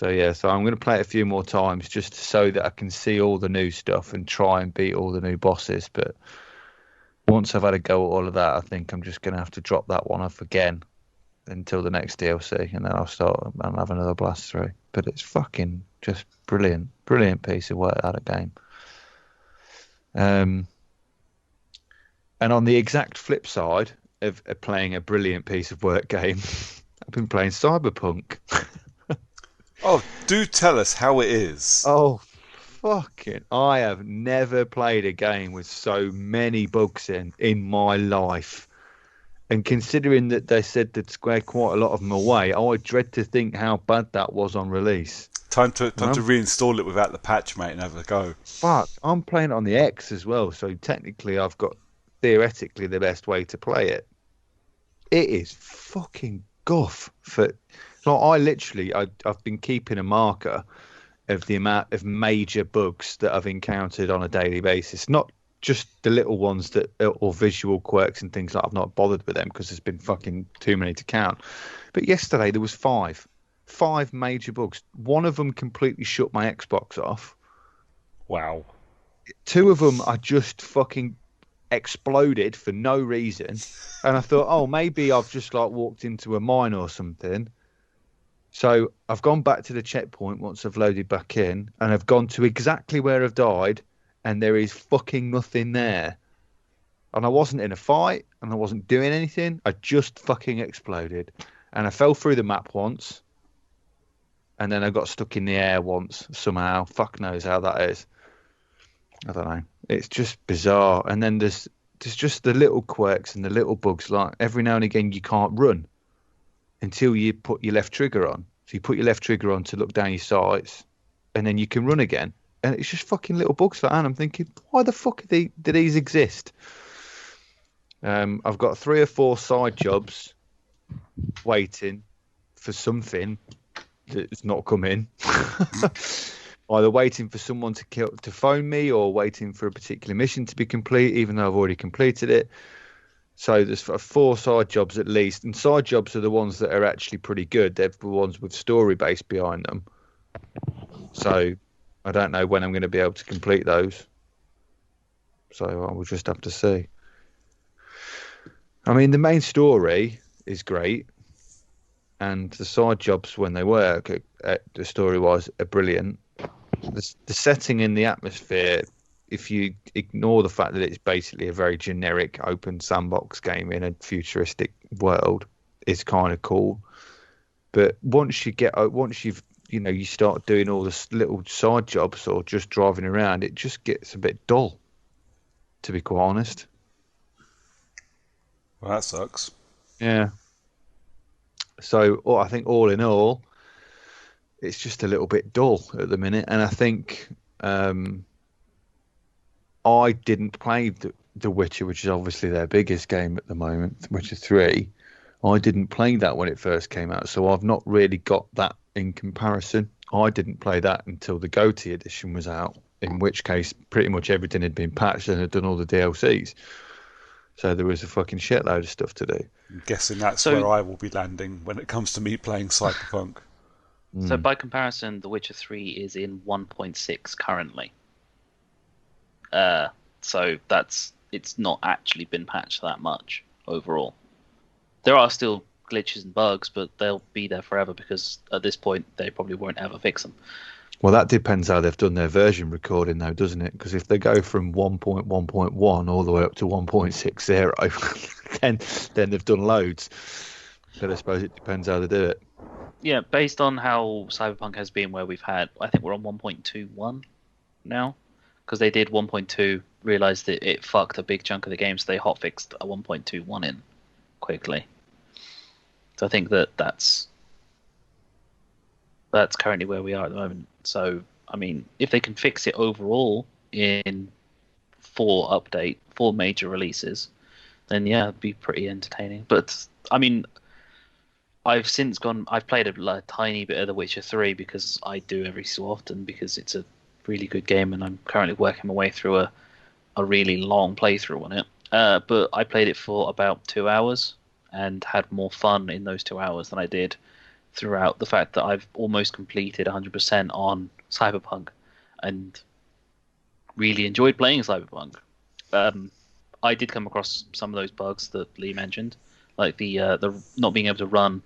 I'm going to play it a few more times just so that I can see all the new stuff and try and beat all the new bosses. But once I've had a go at all of that, I think I'm just going to have to drop that one off again until the next DLC, and then I'll have another blast through. But it's fucking just brilliant piece of work, that game. And on the exact flip side of playing a brilliant piece of work game, I've been playing Cyberpunk.
Oh, do tell us how it is.
Oh, fucking! I have never played a game with so many bugs in my life. And considering that they said they'd square quite a lot of them away, I dread to think how bad that was on release.
Time to reinstall it without the patch, mate, and have a go.
Fuck, I'm playing it on the X as well, so technically I've got theoretically the best way to play it. It is fucking guff. I've been keeping a marker of the amount of major bugs that I've encountered on a daily basis. Not just the little ones or visual quirks and things like I've not bothered with them because there's been fucking too many to count. But yesterday there was 5 major bugs. One of them completely shut my Xbox off.
Wow.
2 of them I just fucking exploded for no reason, and I thought, oh, maybe I've just walked into a mine or something. So I've gone back to the checkpoint once I've loaded back in, and I've gone to exactly where I've died, and there is fucking nothing there. And I wasn't in a fight, and I wasn't doing anything. I just fucking exploded, and I fell through the map once, and then I got stuck in the air once somehow. Fuck knows how that is. I don't know. It's just bizarre. And then there's just the little quirks and the little bugs. Like every now and again, you can't run. until you put your left trigger on. So you put your left trigger on to look down your sights, and then you can run again. And it's just fucking little bugs for that. And I'm thinking, why the fuck do these exist? I've got 3 or 4 side jobs waiting for something that's not come in. Either waiting for someone to phone me or waiting for a particular mission to be complete, even though I've already completed it. So there's 4 side jobs at least, and side jobs are the ones that are actually pretty good. They're the ones with story base behind them. So I don't know when I'm going to be able to complete those. So I will just have to see. I mean, the main story is great, and the side jobs, when they work, the story-wise, are brilliant. The setting in the atmosphere, if you ignore the fact that it's basically a very generic open sandbox game in a futuristic world, is kind of cool. But once you've you start doing all the little side jobs or just driving around, it just gets a bit dull, to be quite honest.
Well, that sucks.
Yeah. So I think all in all, it's just a little bit dull at the minute. And I think I didn't play The Witcher, which is obviously their biggest game at the moment, Witcher 3. I didn't play that when it first came out, so I've not really got that in comparison. I didn't play that until the GOTY edition was out, in which case pretty much everything had been patched and had done all the DLCs. So there was a fucking shitload of stuff to do.
I'm guessing that's where I will be landing when it comes to me playing Cyberpunk.
So by comparison, The Witcher 3 is in 1.6 currently. So it's not actually been patched that much overall. There are still glitches and bugs, but they'll be there forever because at this point they probably won't ever fix them.
Well, that depends how they've done their version recording, though, doesn't it? Because if they go from 1.1.1 all the way up to 1.60, then they've done loads. But I suppose it depends how they do it.
Yeah, based on how Cyberpunk has been, where I think we're on 1.21 now, because they did 1.2, realized that it fucked a big chunk of the game, so they hotfixed a 1.21 in quickly. So I think that's currently where we are at the moment. So, I mean, if they can fix it overall in 4 major releases, then yeah, it'd be pretty entertaining. But, I mean, I've played a tiny bit of The Witcher 3 because I do every so often because it's a really good game and I'm currently working my way through a really long playthrough on it. But I played it for about 2 hours and had more fun in those 2 hours than I did throughout the fact that I've almost completed 100% on Cyberpunk and really enjoyed playing Cyberpunk. I did come across some of those bugs that Lee mentioned, like the not being able to run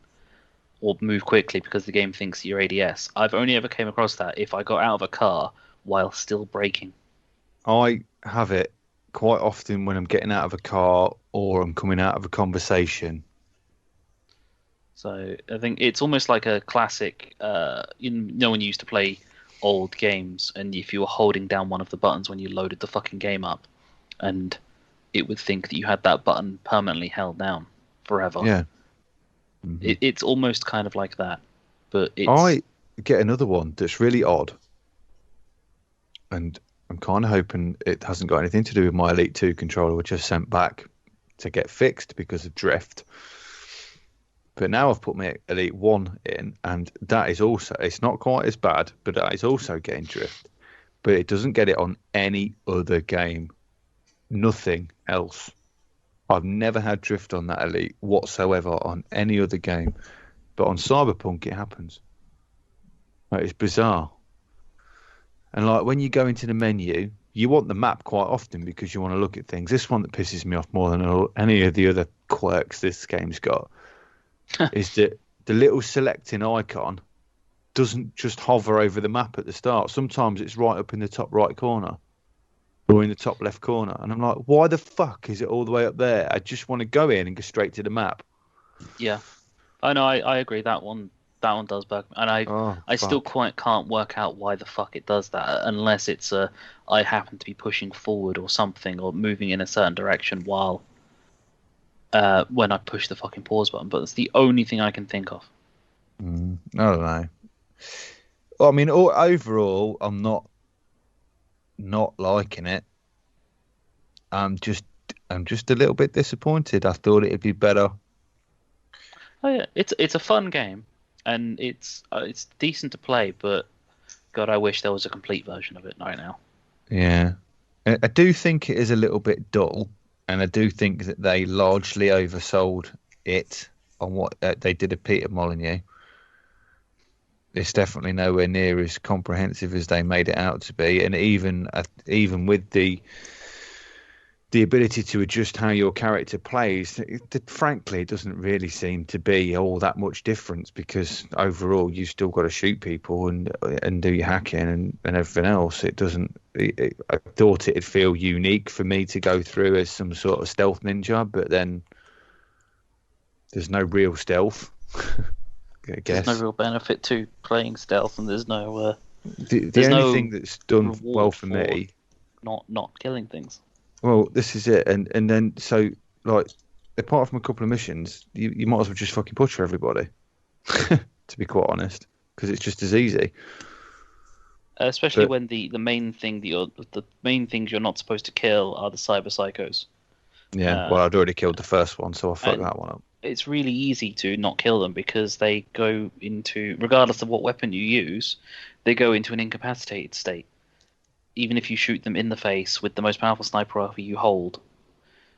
or move quickly because the game thinks you're ADS. I've only ever came across that if I got out of a car while still braking.
I have it quite often when I'm getting out of a car or I'm coming out of a conversation.
So I think it's almost like a classic. When you used to play old games, and if you were holding down one of the buttons when you loaded the fucking game up, and it would think that you had that button permanently held down forever.
Yeah. Mm-hmm.
It's almost kind of like that, but
I get another one that's really odd, and I'm kind of hoping it hasn't got anything to do with my Elite 2 controller, which I've sent back to get fixed because of drift. But now I've put my Elite 1 in, and that is also, it's not quite as bad, but that is also getting drift. But it doesn't get it on any other game. Nothing else. I've never had drift on that Elite whatsoever on any other game. But on Cyberpunk, it happens. Like, it's bizarre. And like when you go into the menu, you want the map quite often because you want to look at things. This one that pisses me off more than any of the other quirks this game's got is that the little selecting icon doesn't just hover over the map at the start. Sometimes it's right up in the top right corner or in the top left corner. And I'm like, why the fuck is it all the way up there? I just want to go in and go straight to the map.
Yeah. I know, I agree. That one does bug me. And I still quite can't work out why the fuck it does that unless it's I happen to be pushing forward or something or moving in a certain direction while when I push the fucking pause button, but it's the only thing I can think of.
I don't know. Well, I mean, overall, I'm not liking it. I'm just a little bit disappointed. I thought it'd be better.
Oh yeah, it's a fun game, and it's decent to play, but God, I wish there was a complete version of it right now.
Yeah, I do think it is a little bit dull, and I do think that they largely oversold it on what they did at Peter Molyneux. It's definitely nowhere near as comprehensive as they made it out to be, and even with the ability to adjust how your character plays, frankly, it doesn't really seem to be all that much difference, because overall you still got to shoot people and do your hacking and everything else. It doesn't. I thought it'd feel unique for me to go through as some sort of stealth ninja, but then there's no real stealth. I guess.
There's no real benefit to playing stealth, and there's no.
The only thing that's done well for me,
not killing things.
Well, this is it, and then so like, apart from a couple of missions, you might as well just fucking butcher everybody. To be quite honest, because it's just as easy.
Especially when the main thing the main things you're not supposed to kill are the cyber psychos.
Yeah, well, I'd already killed the first one, so I fucked that one up.
It's really easy to not kill them because they go into, regardless of what weapon you use, they go into an incapacitated state. Even if you shoot them in the face with the most powerful sniper rifle you hold,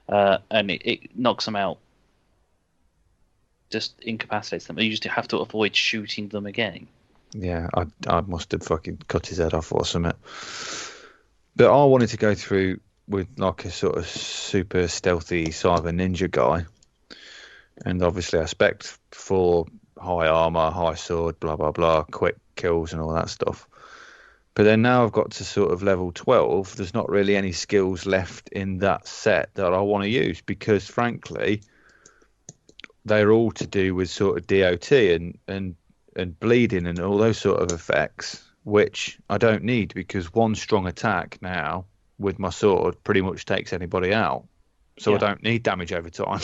and it knocks them out, just incapacitates them. You just have to avoid shooting them again.
Yeah, I must have fucking cut his head off or something. But I wanted to go through with like a sort of super stealthy cyber ninja guy. And obviously I spec'd for high armor, high sword, blah, blah, blah, quick kills and all that stuff. But then now I've got to sort of level 12. There's not really any skills left in that set that I want to use, because frankly, they're all to do with sort of DOT and bleeding and all those sort of effects, which I don't need, because one strong attack now with my sword pretty much takes anybody out. So yeah. I don't need damage over time.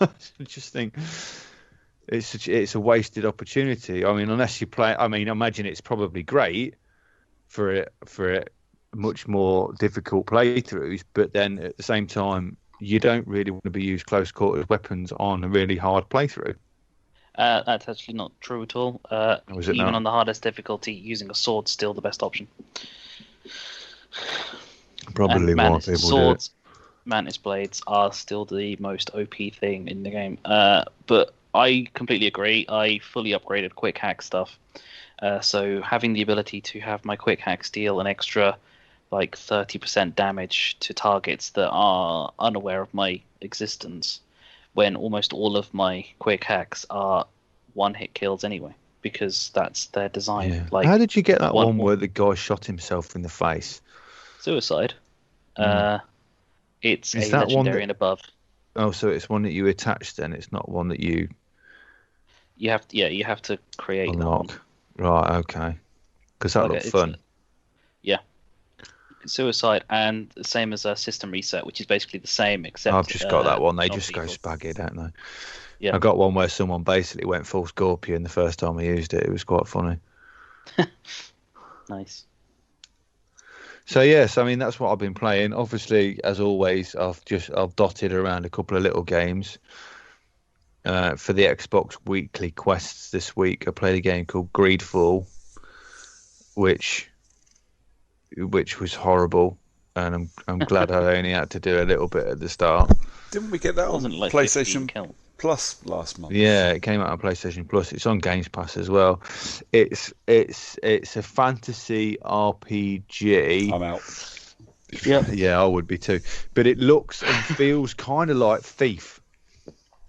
I just think it's a wasted opportunity. I mean, unless you play, I mean, I imagine it's probably great for it much more difficult playthroughs, but then at the same time, you don't really want to be used close quarters weapons on a really hard playthrough.
That's actually not true at all. Even on the hardest difficulty, using a sword's still the best option.
Probably more people
swords, Mantis blades are still the most OP thing in the game. But I completely agree. I fully upgraded quick hack stuff. So having the ability to have my quick hacks deal an extra like 30% damage to targets that are unaware of my existence, when almost all of my quick hacks are one-hit kills anyway, because that's their design.
Yeah.
Like,
how did you get that one where the guy shot himself in the face?
Suicide. It's a legendary and above.
Oh, so it's one that you attach then? It's not one that you
have to create
unlock. Right, okay. Because that looked fun.
Yeah. Suicide, and the same as a system reset, which is basically the same, except
I've just got that one. They just go spaggy, don't they?
Yeah.
I got one where someone basically went full Scorpion the first time I used it. It was quite funny.
Nice.
So yes, I mean that's what I've been playing. Obviously, as always, I've dotted around a couple of little games. For the Xbox weekly quests this week, I played a game called Greedfall, which was horrible, and I'm glad I only had to do a little bit at the start.
Didn't we get that on PlayStation Plus last month?
Yeah, it came out on PlayStation Plus. It's on Games Pass as well. It's a fantasy RPG.
I'm out.
Yeah, I would be too. But it looks and feels kind of like Thief.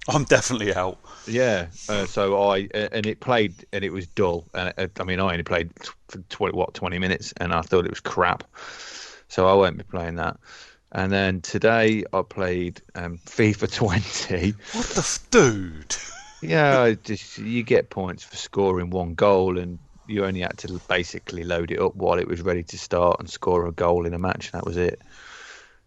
I'm definitely out.
Yeah. So it played and it was dull. And I mean, I only played for 20 minutes, and I thought it was crap. So I won't be playing that. And then today I played FIFA 20.
What the dude?
Yeah, you get points for scoring one goal, and you only had to basically load it up while it was ready to start and score a goal in a match, and that was it.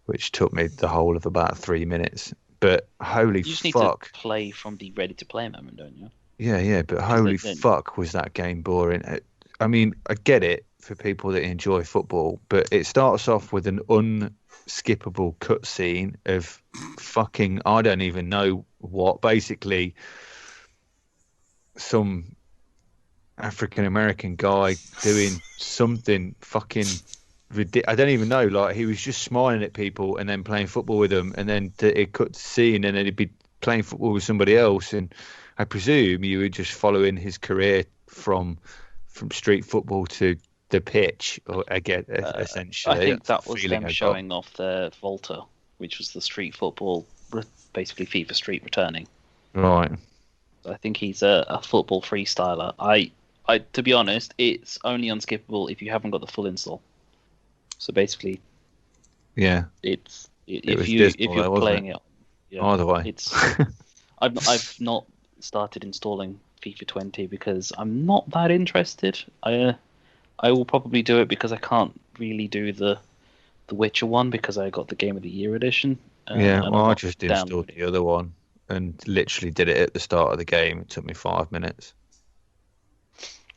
Which took me the whole of about 3 minutes. But holy
You just need
fuck.
to play from the ready-to-play moment, don't you?
Yeah, but
'Cause
holy
then-
fuck was that game boring. I mean, I get it for people that enjoy football, but it starts off with an unskippable cutscene of fucking, I don't even know what, basically some African American guy doing something fucking ridiculous. I don't even know. Like, he was just smiling at people and then playing football with them, and then it cut to scene, and then he'd be playing football with somebody else. And I presume you were just following his career from street football to the pitch, or again, essentially.
I think
That's
that
the
was
feeling
them
I got.
showing off their Volta, which was the street football, basically FIFA Street returning.
Right.
I think he's a football freestyler. To be honest, it's only unskippable if you haven't got the full install. So basically,
Yeah.
if
was
you're
dismal though, wasn't
playing it, yeah,
Either way.
it's I've not started installing FIFA 20 because I'm not that interested. I will probably do it because I can't really do the Witcher one because I got the Game of the Year edition.
Yeah,
and
well,
I'm
I
not
just installed
downloading.
the other one and literally did it at the start of the game. It took me 5 minutes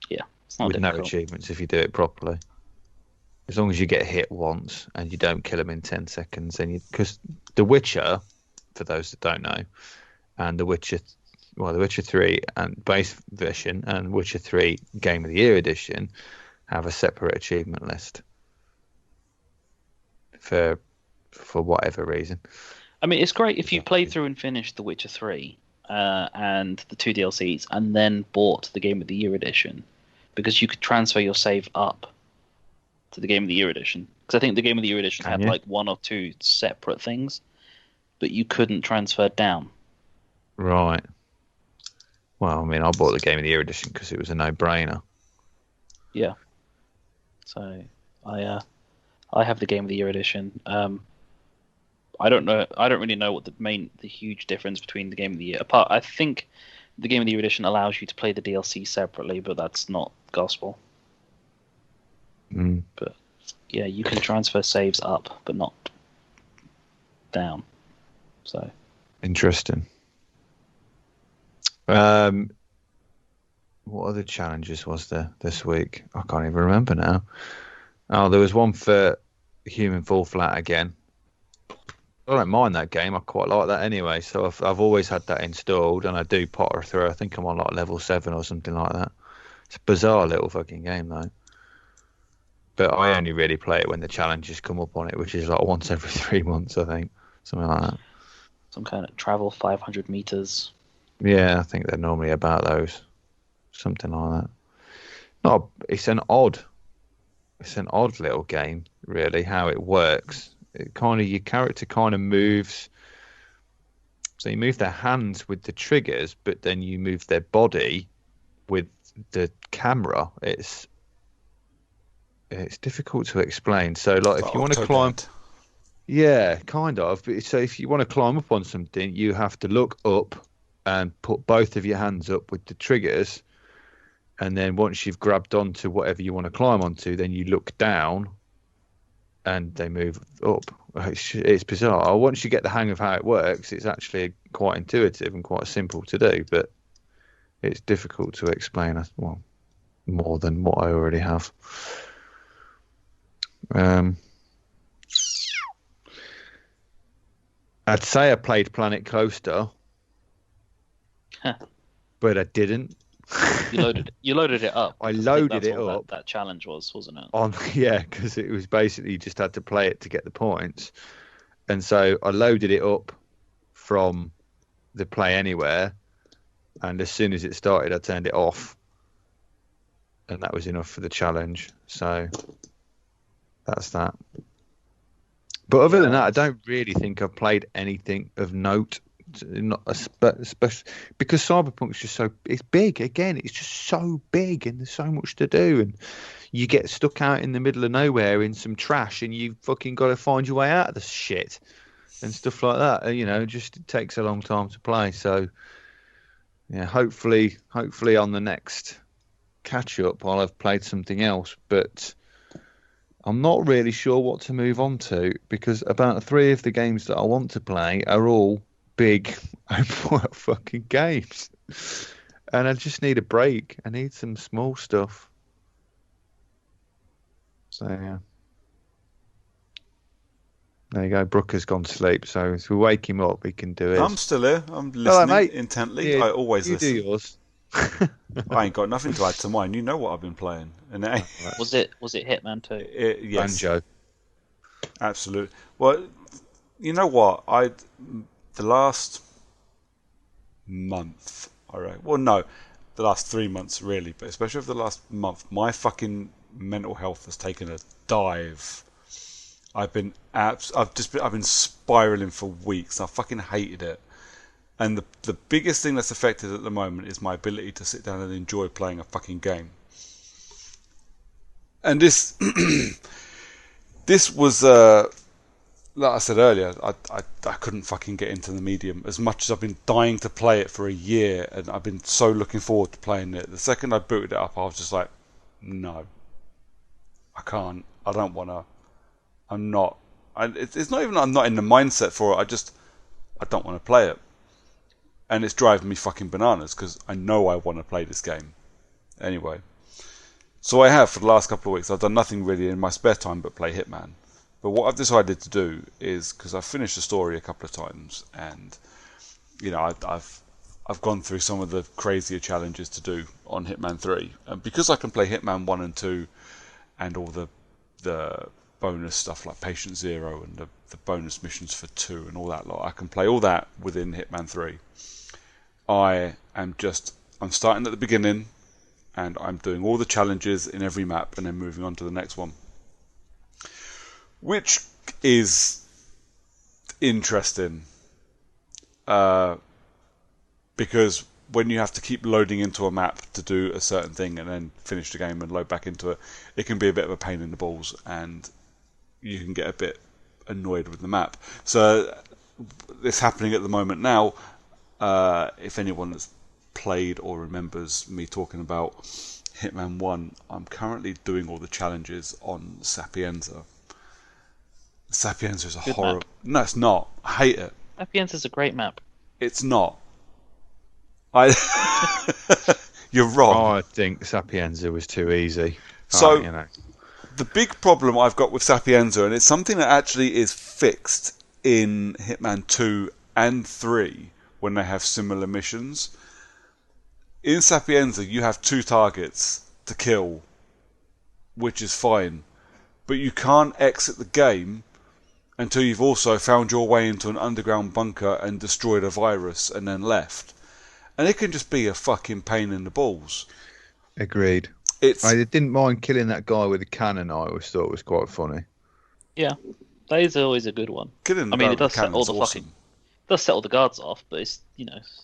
Yeah, it's not
with no
difficult.
achievements if you do it properly. As long as you get hit once and you don't kill him in 10 seconds, then because The Witcher, for those that don't know, and The Witcher 3 and base version and Witcher 3 Game of the Year edition have a separate achievement list for whatever reason.
I mean, it's great if you play through and finish The Witcher 3 and the 2 DLCs and then bought the Game of the Year edition because you could transfer your save up to the Game of the Year edition. Because I think the Game of the Year edition
Can
had
you?
like 1 or 2 separate things, but you couldn't transfer down.
Right. Well, I mean, I bought the Game of the Year edition because it was a no-brainer.
Yeah. So I have the Game of the Year edition. I don't really know what the huge difference between the Game of the Year. I think the Game of the Year edition allows you to play the DLC separately, but that's not gospel.
Mm.
But yeah, you can transfer saves up, but not down. So
Interesting. What other challenges was there this week? I can't even remember now. Oh, there was one for Human Fall Flat again. I don't mind that game. I quite like that anyway. So I've always had that installed, and I do potter through. I think I'm on like level 7 or something like that. It's a bizarre little fucking game though. But I only really play it when the challenges come up on it, which is like once every 3 months, I think, something like that.
some kind of travel 500 meters.
Yeah, I think they're normally about those, something like that. No, it's an odd little game, really. How it works, your character kind of moves. So you move their hands with the triggers, but then you move their body with the camera. It's difficult to explain. So, like, if you want to climb, yeah, kind of. So if you want to climb up on something, you have to look up and put both of your hands up with the triggers. And then once you've grabbed onto whatever you want to climb onto, then you look down and they move up. It's bizarre. Once you get the hang of how it works, it's actually quite intuitive and quite simple to do, but it's difficult to explain. Well, more than what I already have. I'd say I played Planet Coaster, but I didn't.
You loaded it up.
I
because
loaded
that's
it
all
up.
That challenge wasn't it?
Yeah, because it was basically you just had to play it to get the points, and so I loaded it up from the Play Anywhere, and as soon as it started, I turned it off, and that was enough for the challenge. So that's that. But other than that, I don't really think I've played anything of note. Not especially because Cyberpunk's just it's big. Again, it's just so big, and there's so much to do, and you get stuck out in the middle of nowhere in some trash, and you fucking got to find your way out of the shit and stuff like that. Just it takes a long time to play. So yeah, hopefully on the next catch up, I'll have played something else, but I'm not really sure what to move on to because about 3 of the games that I want to play are all big open world fucking games. And I just need a break. I need some small stuff. So yeah. There you go. Brooke has gone to sleep, so if we wake him up, he can do his.
I'm still here. I'm
Hello,
listening
mate.
intently.
Yeah,
I always
you do
listen.
yours.
I ain't got nothing to add to mine. You know what I've been playing. And
Was it Hitman 2?
yes,
Banjo.
absolutely. Well, you know what? The last month, all right. Well, no, the last 3 months really, but especially over the last month, my fucking mental health has taken a dive. I've been spiraling for weeks. I fucking hated it. And the biggest thing that's affected at the moment is my ability to sit down and enjoy playing a fucking game. And this this was like I said earlier, I couldn't fucking get into the medium as much as I've been dying to play it for a year, and I've been so looking forward to playing it. The second I booted it up, I was just like, no, I can't. I don't want to. I'm not. It's not even that I'm not in the mindset for it. I don't want to play it, and it's driving me fucking bananas because I know I want to play this game. Anyway, so I have for the last couple of weeks. I've done nothing really in my spare time but play Hitman. But what I've decided to do is, because I've finished the story a couple of times, and you know I've gone through some of the crazier challenges to do on Hitman 3, and because I can play Hitman 1 and 2, and all the bonus stuff like Patient Zero and the bonus missions for 2 and all that lot, I can play all that within Hitman 3. I'm starting at the beginning, and I'm doing all the challenges in every map, and then moving on to the next one. Which is interesting, because when you have to keep loading into a map to do a certain thing and then finish the game and load back into it, it can be a bit of a pain in the balls, and you can get a bit annoyed with the map. So it's happening at the moment now. If anyone that's played or remembers me talking about Hitman 1, I'm currently doing all the challenges on Sapienza. Sapienza is a horror. No, it's not. I hate it.
Sapienza is a great map.
It's not. You're wrong.
I think Sapienza was too easy.
So,
you know.
The big problem I've got with Sapienza, and it's something that actually is fixed in Hitman 2 and 3 when they have similar missions. In Sapienza, you have 2 targets to kill, which is fine. But you can't exit the game until you've also found your way into an underground bunker and destroyed a virus and then left. And it can just be a fucking pain in the balls.
Agreed. I didn't mind killing that guy with the cannon. I always thought it was quite funny.
Yeah, that is always a good one.
It
does set all the fucking, does set all the guards off, but it's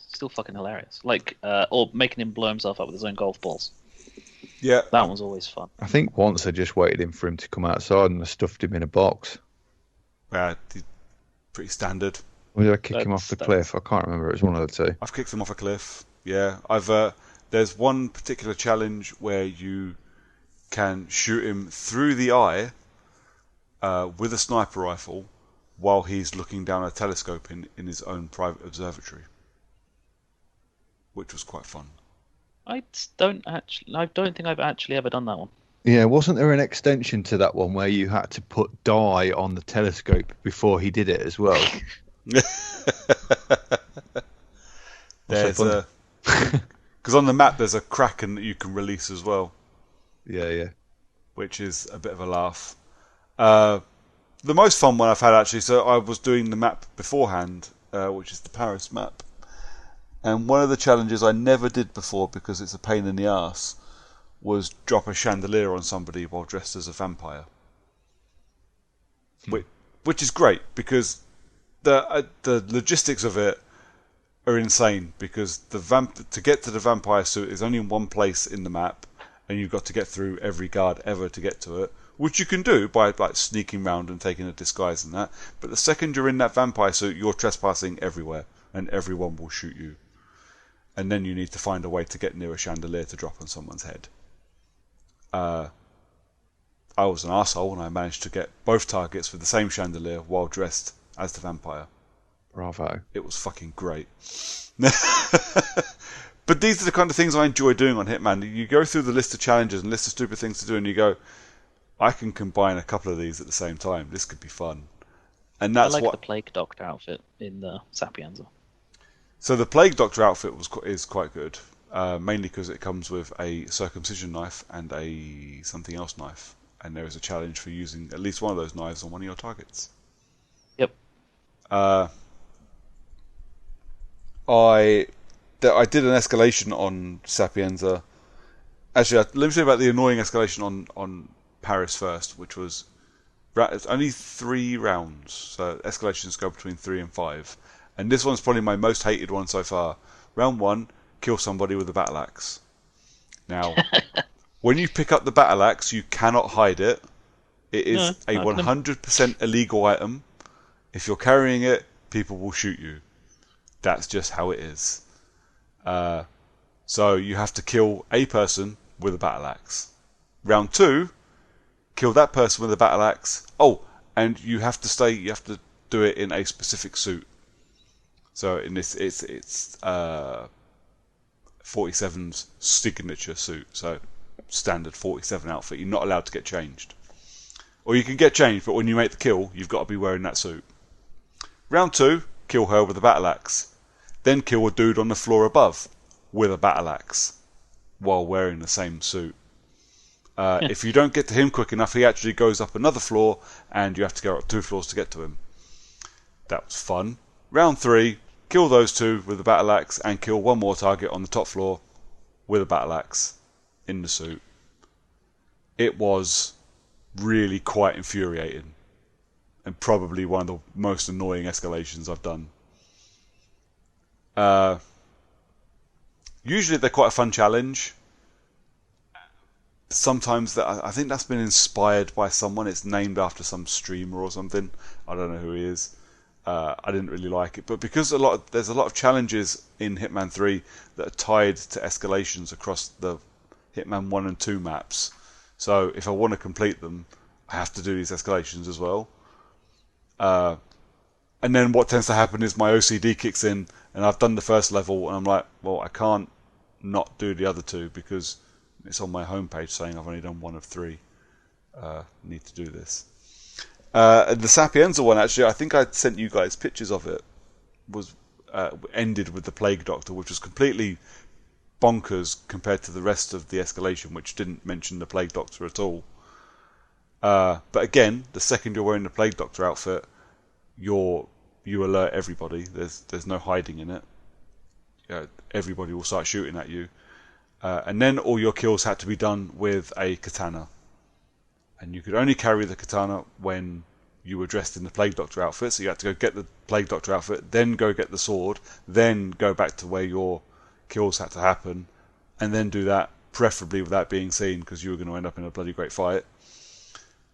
still fucking hilarious. Like or making him blow himself up with his own golf balls.
Yeah,
that one's always fun.
I think once I just waited for him to come outside and I stuffed him in a box.
Yeah, pretty standard.
Or did I kick him off the cliff? I can't remember. It was one of the two.
I've kicked him off a cliff. Yeah, there's one particular challenge where you can shoot him through the eye with a sniper rifle while he's looking down a telescope in his own private observatory, which was quite fun.
I don't think I've actually ever done that one.
Yeah, wasn't there an extension to that one where you had to put dye on the telescope before he did it as well?
There's because on the map there's a kraken that you can release as well.
Yeah.
Which is a bit of a laugh. The most fun one I've had actually. So I was doing the map beforehand, which is the Paris map, and one of the challenges I never did before because it's a pain in the arse was drop a chandelier on somebody while dressed as a vampire. Which is great because the logistics of it are insane, because to get to the vampire suit is only in one place in the map, and you've got to get through every guard ever to get to it, which you can do by like sneaking round and taking a disguise and that. But the second you're in that vampire suit, you're trespassing everywhere, and everyone will shoot you. And then you need to find a way to get near a chandelier to drop on someone's head. I was an arsehole and I managed to get both targets with the same chandelier while dressed as the vampire.
Bravo.
It was fucking great. But these are the kind of things I enjoy doing on Hitman. You go through the list of challenges and list of stupid things to do, and you go, I can combine a couple of these at the same time. This could be fun. And
I
that's
like
what
the Plague Doctor outfit in Sapienza.
So the Plague Doctor outfit is quite good, mainly because it comes with a circumcision knife and a something else knife, and there is a challenge for using at least one of those knives on one of your targets.
Yep.
I did an escalation on Sapienza. Actually, let me tell you about the annoying escalation on Paris first, which was it's only 3 rounds, so escalations go between 3 and 5. And this one's probably my most hated one so far. Round 1, kill somebody with a battle axe. Now, when you pick up the battle axe, you cannot hide it. It is a 100% illegal item. If you're carrying it, people will shoot you. That's just how it is. So you have to kill a person with a battle axe. Round 2, kill that person with a battle axe. Oh, and you have to do it in a specific suit. So in this, it's 47's signature suit. So standard 47 outfit. You're not allowed to get changed. Or you can get changed, but when you make the kill, you've got to be wearing that suit. Round 2, kill her with a battle axe. Then kill a dude on the floor above with a battle axe while wearing the same suit. If you don't get to him quick enough, he actually goes up another floor, and you have to go up 2 floors to get to him. That was fun. Round 3, kill those 2 with a battle axe, and kill one more target on the top floor with a battle axe in the suit. It was really quite infuriating, and probably one of the most annoying escalations I've done. Usually they're quite a fun challenge. Sometimes I think that's been inspired by someone. It's named after some streamer or something. I don't know who he is. I didn't really like it, but because there's a lot of challenges in Hitman 3 that are tied to escalations across the Hitman 1 and 2 maps. So if I want to complete them, I have to do these escalations as well. And then what tends to happen is my OCD kicks in, and I've done the first level, and I'm like, well, I can't not do the other 2 because it's on my homepage saying I've only done 1 of 3. Need to do this. The Sapienza one, actually, I think I sent you guys pictures of it. Was ended with the Plague Doctor, which was completely bonkers compared to the rest of the escalation, which didn't mention the Plague Doctor at all. But again, the second you're wearing the Plague Doctor outfit, you alert everybody. There's no hiding in it. Everybody will start shooting at you. And then all your kills had to be done with a katana. And you could only carry the katana when you were dressed in the Plague Doctor outfit. So you had to go get the Plague Doctor outfit, then go get the sword, then go back to where your kills had to happen, and then do that, preferably without being seen, because you were going to end up in a bloody great fight.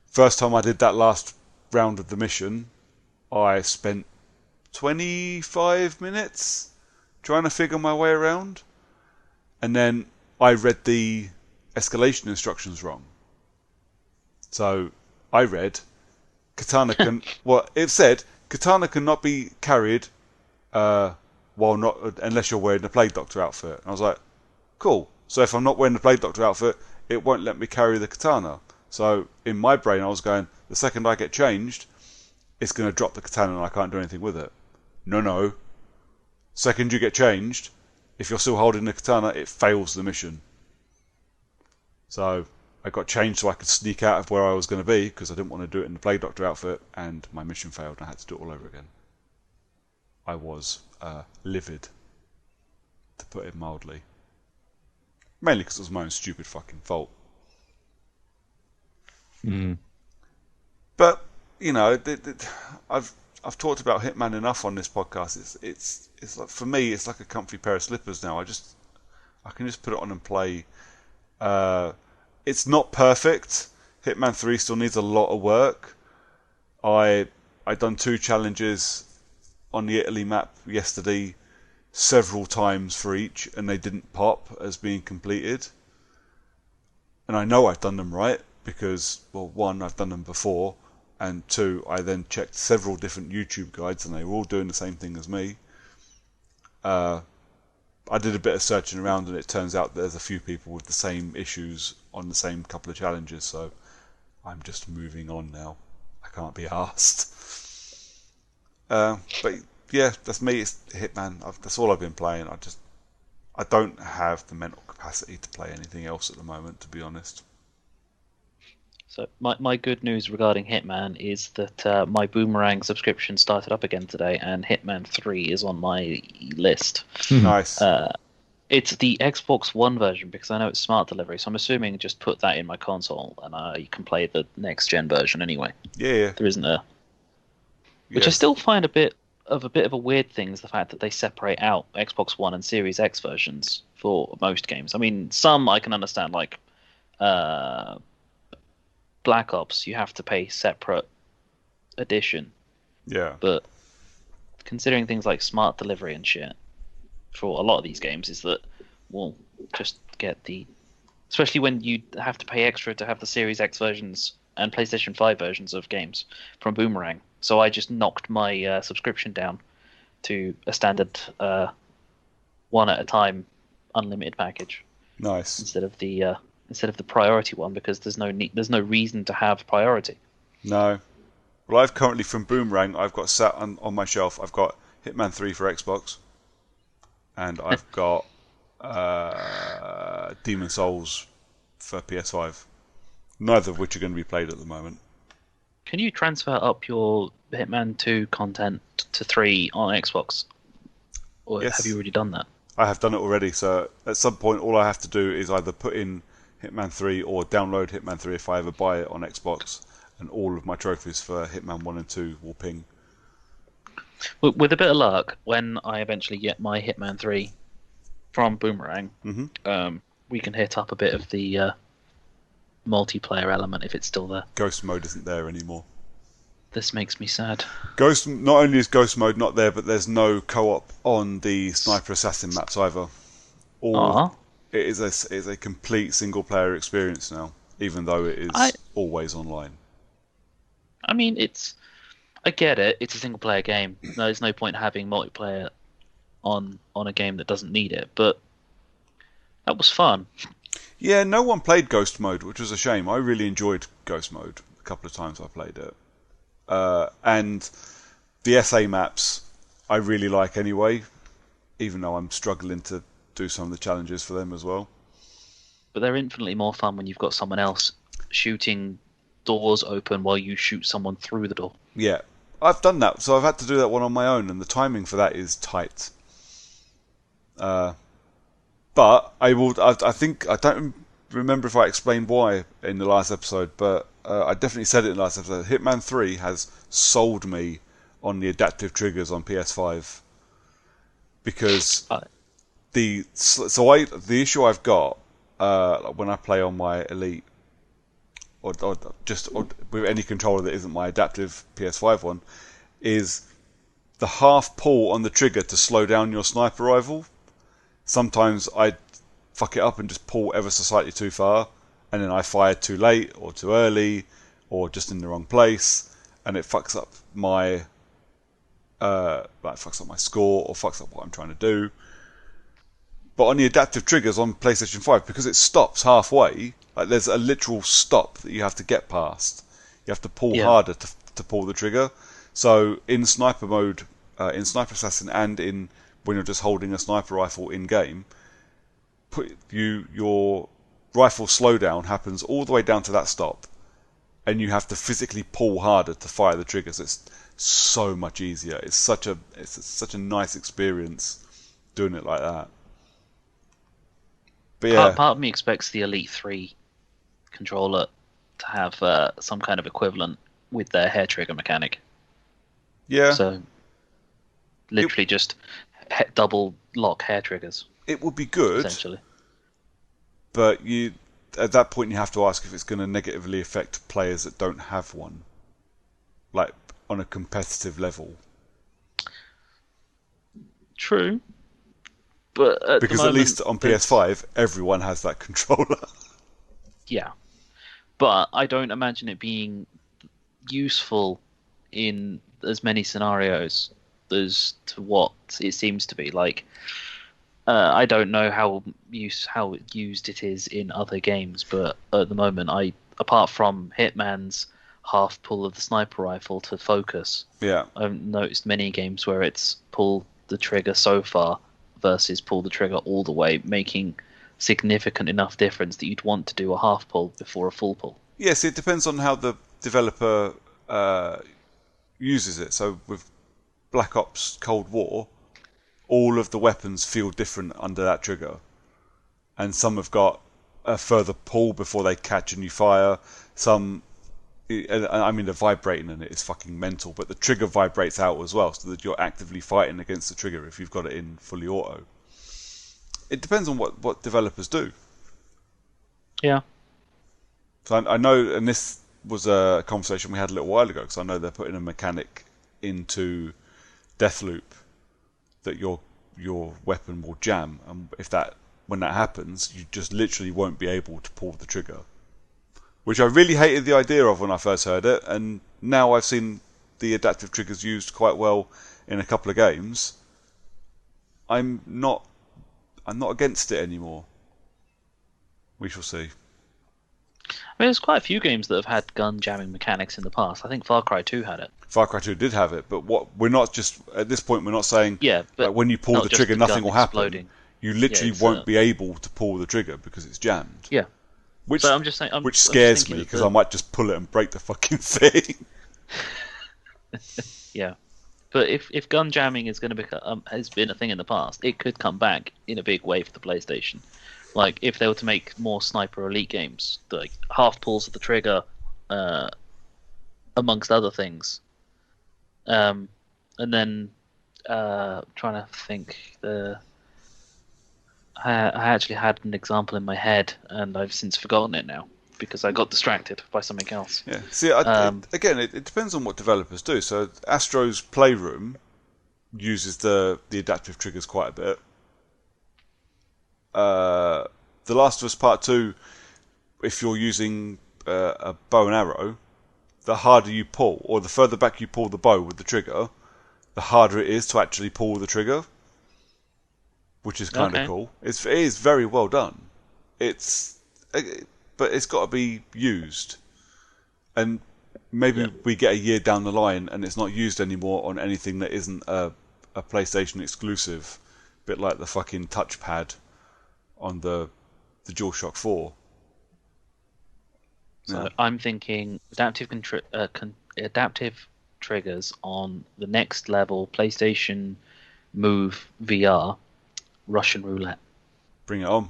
First time I did that last round of the mission, I spent 25 minutes trying to figure my way around. And then I read the escalation instructions wrong. So I read katana can it said katana cannot be carried unless you're wearing the Plague Doctor outfit. And I was like, cool. So if I'm not wearing the Plague Doctor outfit, it won't let me carry the katana. So in my brain I was going, the second I get changed, it's going to drop the katana and I can't do anything with it. No. Second you get changed, if you're still holding the katana, it fails the mission. So I got changed so I could sneak out of where I was going to be, because I didn't want to do it in the Plague Doctor outfit, and my mission failed and I had to do it all over again. I was livid, to put it mildly. Mainly because it was my own stupid fucking fault. But, I've talked about Hitman enough on this podcast. It's like, for me, it's like a comfy pair of slippers now. I can just put it on and play. It's not perfect. Hitman 3 still needs a lot of work. I done 2 challenges on the Italy map yesterday, several times for each, and they didn't pop as being completed. And I know I've done them right because, well, 1, I've done them before, and 2, I then checked several different YouTube guides, and they were all doing the same thing as me. I did a bit of searching around, and it turns out there's a few people with the same issues on the same couple of challenges, so I'm just moving on now. I can't be arsed. But yeah, that's me. It's Hitman. That's all I've been playing. I don't have the mental capacity to play anything else at the moment, to be honest.
So my good news regarding Hitman is that my Boomerang subscription started up again today, and Hitman 3 is on my list.
Nice.
It's the Xbox One version because I know it's smart delivery, so I'm assuming just put that in my console and you can play the next gen version anyway.
Yeah.
There isn't a, which I
Yes.
still find a bit of a weird thing is the fact that they separate out Xbox One and Series X versions for most games. I mean, some I can understand, like Black Ops, you have to pay separate edition,
Yeah.
but considering things like smart delivery and shit for a lot of these games is that, well, just get especially when you have to pay extra to have the Series X versions and PlayStation 5 versions of games from Boomerang. So I just knocked my subscription down to a standard one at a time unlimited package
Nice.
instead of the priority one, because there's no reason to have priority.
No. Well, I've currently, from Boomerang, I've got sat on my shelf, I've got Hitman 3 for Xbox, and I've got Demon Souls for PS5. Neither of which are going to be played at the moment.
Can you transfer up your Hitman 2 content to 3 on Xbox? Or
Yes.
have you already done that?
I have done it already, so at some point all I have to do is either put in Hitman 3 or download Hitman 3 if I ever buy it on Xbox, and all of my trophies for Hitman 1 and 2 will ping.
With a bit of luck, when I eventually get my Hitman 3 from Boomerang, we can hit up a bit of the multiplayer element if it's still there.
Ghost mode isn't there anymore.
This makes me sad.
Not only is Ghost mode not there, but there's no co-op on the Sniper Assassin maps either. It is a complete single player experience now, even though it is always online.
I mean, I get it. It's a single player game. There's no point having multiplayer on a game that doesn't need it. But that was fun.
Yeah, no one played Ghost mode, which was a shame. I really enjoyed Ghost mode a couple of times I played it. And the SA maps I really like anyway, even though I'm struggling to do some of the challenges for them as well.
But they're infinitely more fun when you've got someone else shooting doors open while you shoot someone through the door.
Yeah, I've done that, so I've had to do that one on my own, and the timing for that is tight. But I think I don't remember if I explained why in the last episode, but I definitely said it in the last episode. Hitman 3 has sold me on the adaptive triggers on PS5 because the issue I've got when I play on my Elite or with any controller that isn't my adaptive PS5 one is the half pull on the trigger to slow down your sniper rifle. Sometimes I fuck it up and just pull ever so slightly too far, and then I fire too late or too early or just in the wrong place, and it fucks up my score or fucks up what I'm trying to do. But on the adaptive triggers on PlayStation 5, because it stops halfway, like there's a literal stop that you have to get past. You have to pull harder to pull the trigger. So in sniper mode, in Sniper Assassin, and in when you're just holding a sniper rifle in game, your rifle slowdown happens all the way down to that stop, and you have to physically pull harder to fire the triggers. It's so much easier. It's such a nice experience doing it like that. But yeah,
Part of me expects the Elite 3 controller to have some kind of equivalent with their hair trigger mechanic.
yeah,
So literally just double lock hair triggers,
it would be good.
essentially.
But at that point you have to ask if it's going to negatively affect players that don't have one, like on a competitive level.
True. But
Because at least on PS5 everyone has that controller.
Yeah. But I don't imagine it being useful in as many scenarios as to what it seems to be. Like, I don't know how used it is in other games, but at the moment, apart from Hitman's half pull of the sniper rifle to focus,
Yeah.
I've noticed many games where it's pull the trigger so far versus pull the trigger all the way, making significant enough difference that you'd want to do a half pull before a full pull.
Yes, it depends on how the developer uses it. So with Black Ops Cold War, all of the weapons feel different under that trigger, and some have got a further pull before they catch and you fire. Some, I mean, the vibrating in it is fucking mental, but the trigger vibrates out as well, so that you're actively fighting against the trigger if you've got it in fully auto. It depends on what developers do.
Yeah.
So I know, and this was a conversation we had a little while ago, because I know they're putting a mechanic into Deathloop that your weapon will jam, and when that happens, you just literally won't be able to pull the trigger. Which I really hated the idea of when I first heard it, and now I've seen the adaptive triggers used quite well in a couple of games. I'm not against it anymore. We shall see.
I mean, there's quite a few games that have had gun jamming mechanics in the past. I think Far Cry 2 had it.
Far Cry 2 did have it, but we're not just at this point. We're not saying
but
like, when you pull
not
the
just
trigger,
the
nothing
gun
will happen.
exploding.
You literally won't be able to pull the trigger because it's jammed.
Yeah.
Which
But I'm just saying,
which scares me because I might just pull it and break the fucking thing.
Yeah. But if gun jamming is going to become has been a thing in the past, it could come back in a big way for the PlayStation. Like if they were to make more Sniper Elite games, like half pulls of the trigger, amongst other things. And then trying to think, I actually had an example in my head, and I've since forgotten it now because I got distracted by something else.
Yeah. See, again, it depends on what developers do. So Astro's Playroom uses the adaptive triggers quite a bit. The Last of Us Part 2, if you're using a bow and arrow, the harder you pull, or the further back you pull the bow with the trigger, the harder it is to actually pull the trigger, which is kind of cool. It is very well done. But it's got to be used, and maybe we get a year down the line and it's not used anymore on anything that isn't a PlayStation exclusive, bit like the fucking touchpad on the DualShock 4.
So I'm thinking adaptive triggers on the next level PlayStation Move VR, Russian roulette.
Bring it on.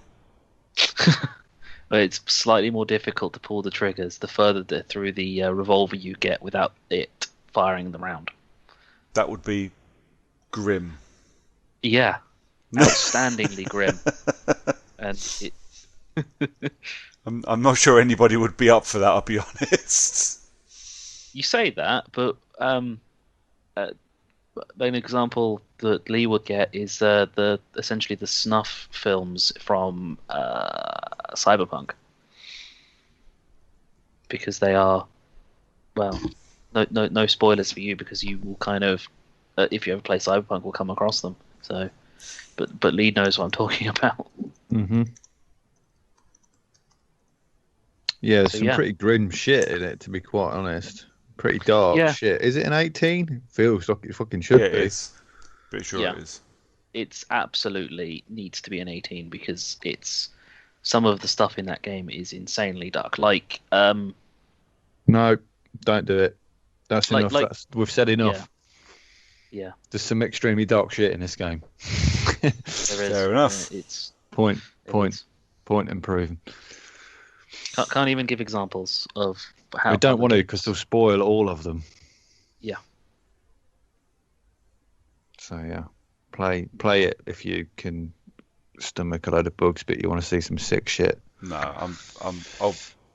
It's slightly more difficult to pull the triggers the further through the revolver you get without it firing the round.
That would be grim.
Yeah, outstandingly grim. And
I'm not sure anybody would be up for that, I'll be honest.
You say that, but an example that Lee would get is essentially the snuff films from Cyberpunk, because they are, well, no spoilers for you because you will kind of, if you ever play Cyberpunk, will come across them. So, but Lee knows what I'm talking about.
Mm-hmm. Yeah, there's some pretty grim shit in it, to be quite honest. Pretty dark shit. Is it an 18? Feels like it fucking should be.
It is. Pretty sure it is.
It's absolutely needs to be an 18 because it's some of the stuff in that game is insanely dark. Like,
no, don't do it. That's enough. We've said enough.
Yeah.
There's some extremely dark shit in this game.
There is.
Fair enough.
It's
point and proven.
Can't even give examples of how.
We don't want to because they'll spoil all of them.
Yeah.
So yeah, play it if you can stomach a load of bugs, but you want to see some sick shit.
No,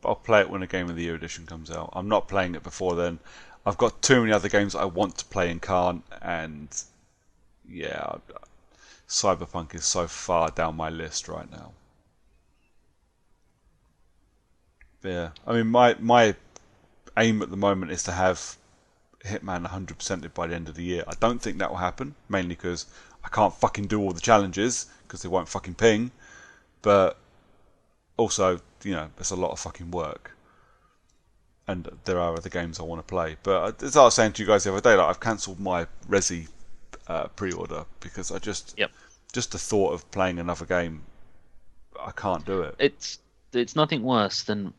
I'll play it when a Game of the Year edition comes out. I'm not playing it before then. I've got too many other games I want to play and can't, and yeah, Cyberpunk is so far down my list right now. Yeah, I mean my aim at the moment is to have Hitman 100%ed by the end of the year. I don't think that will happen, mainly because I can't fucking do all the challenges because they won't fucking ping. But also, it's a lot of fucking work. And there are other games I want to play. But as I was saying to you guys the other day, I've cancelled my Resi pre-order because just the thought of playing another game, I can't do it.
It's nothing worse than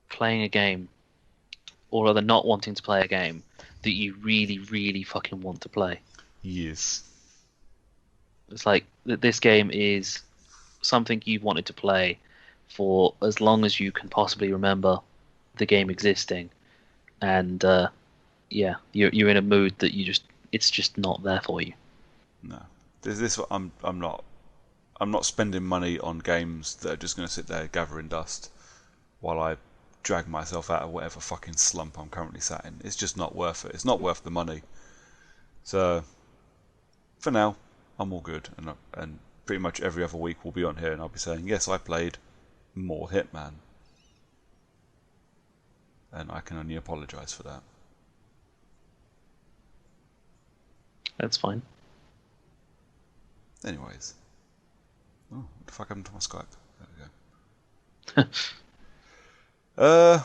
playing a game, or rather not wanting to play a game that you really, really fucking want to play.
Yes.
It's like this game is something you've wanted to play for as long as you can possibly remember the game existing, and you're in a mood that it's just not there for you.
No, I'm not spending money on games that are just going to sit there gathering dust while I drag myself out of whatever fucking slump I'm currently sat in. It's just not worth it. It's not worth the money. So for now, I'm all good, and pretty much every other week we'll be on here and I'll be saying, yes, I played more Hitman. And I can only apologise for that.
That's fine.
Anyways. Oh, what the fuck happened to my Skype? There we go.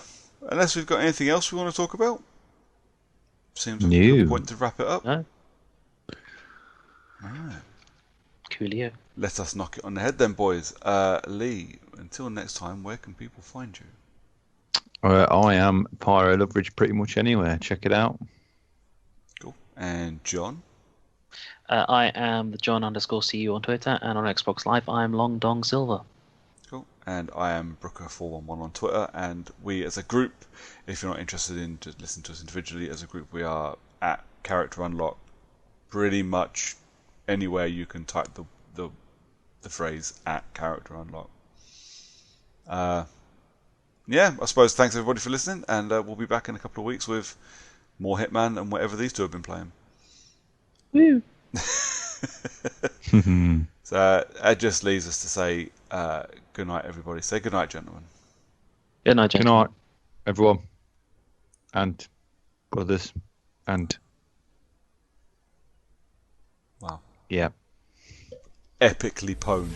Unless we've got anything else we want to talk about? Seems like a good point to wrap it up.
No.
Alright.
Coolio.
Let us knock it on the head then, boys. Lee, until next time, where can people find you?
I am Pyro Loveridge pretty much anywhere. Check it out.
Cool. And John?
I am the John_CU on Twitter, and on Xbox Live I am Long Dong Silver.
Cool. And I am Brooker411 on Twitter, and we as a group, if you're not interested in just listening to us individually, as a group we are at Character Unlock pretty much anywhere you can type the phrase at Character Unlock. Yeah, I suppose thanks everybody for listening, and we'll be back in a couple of weeks with more Hitman and whatever these two have been playing.
Woo!
So that just leaves us to say good night, everybody. Say good night, gentlemen.
Good night,
Good
gentlemen.
night, everyone. And brothers. And
Wow.
yeah.
Epically pwned.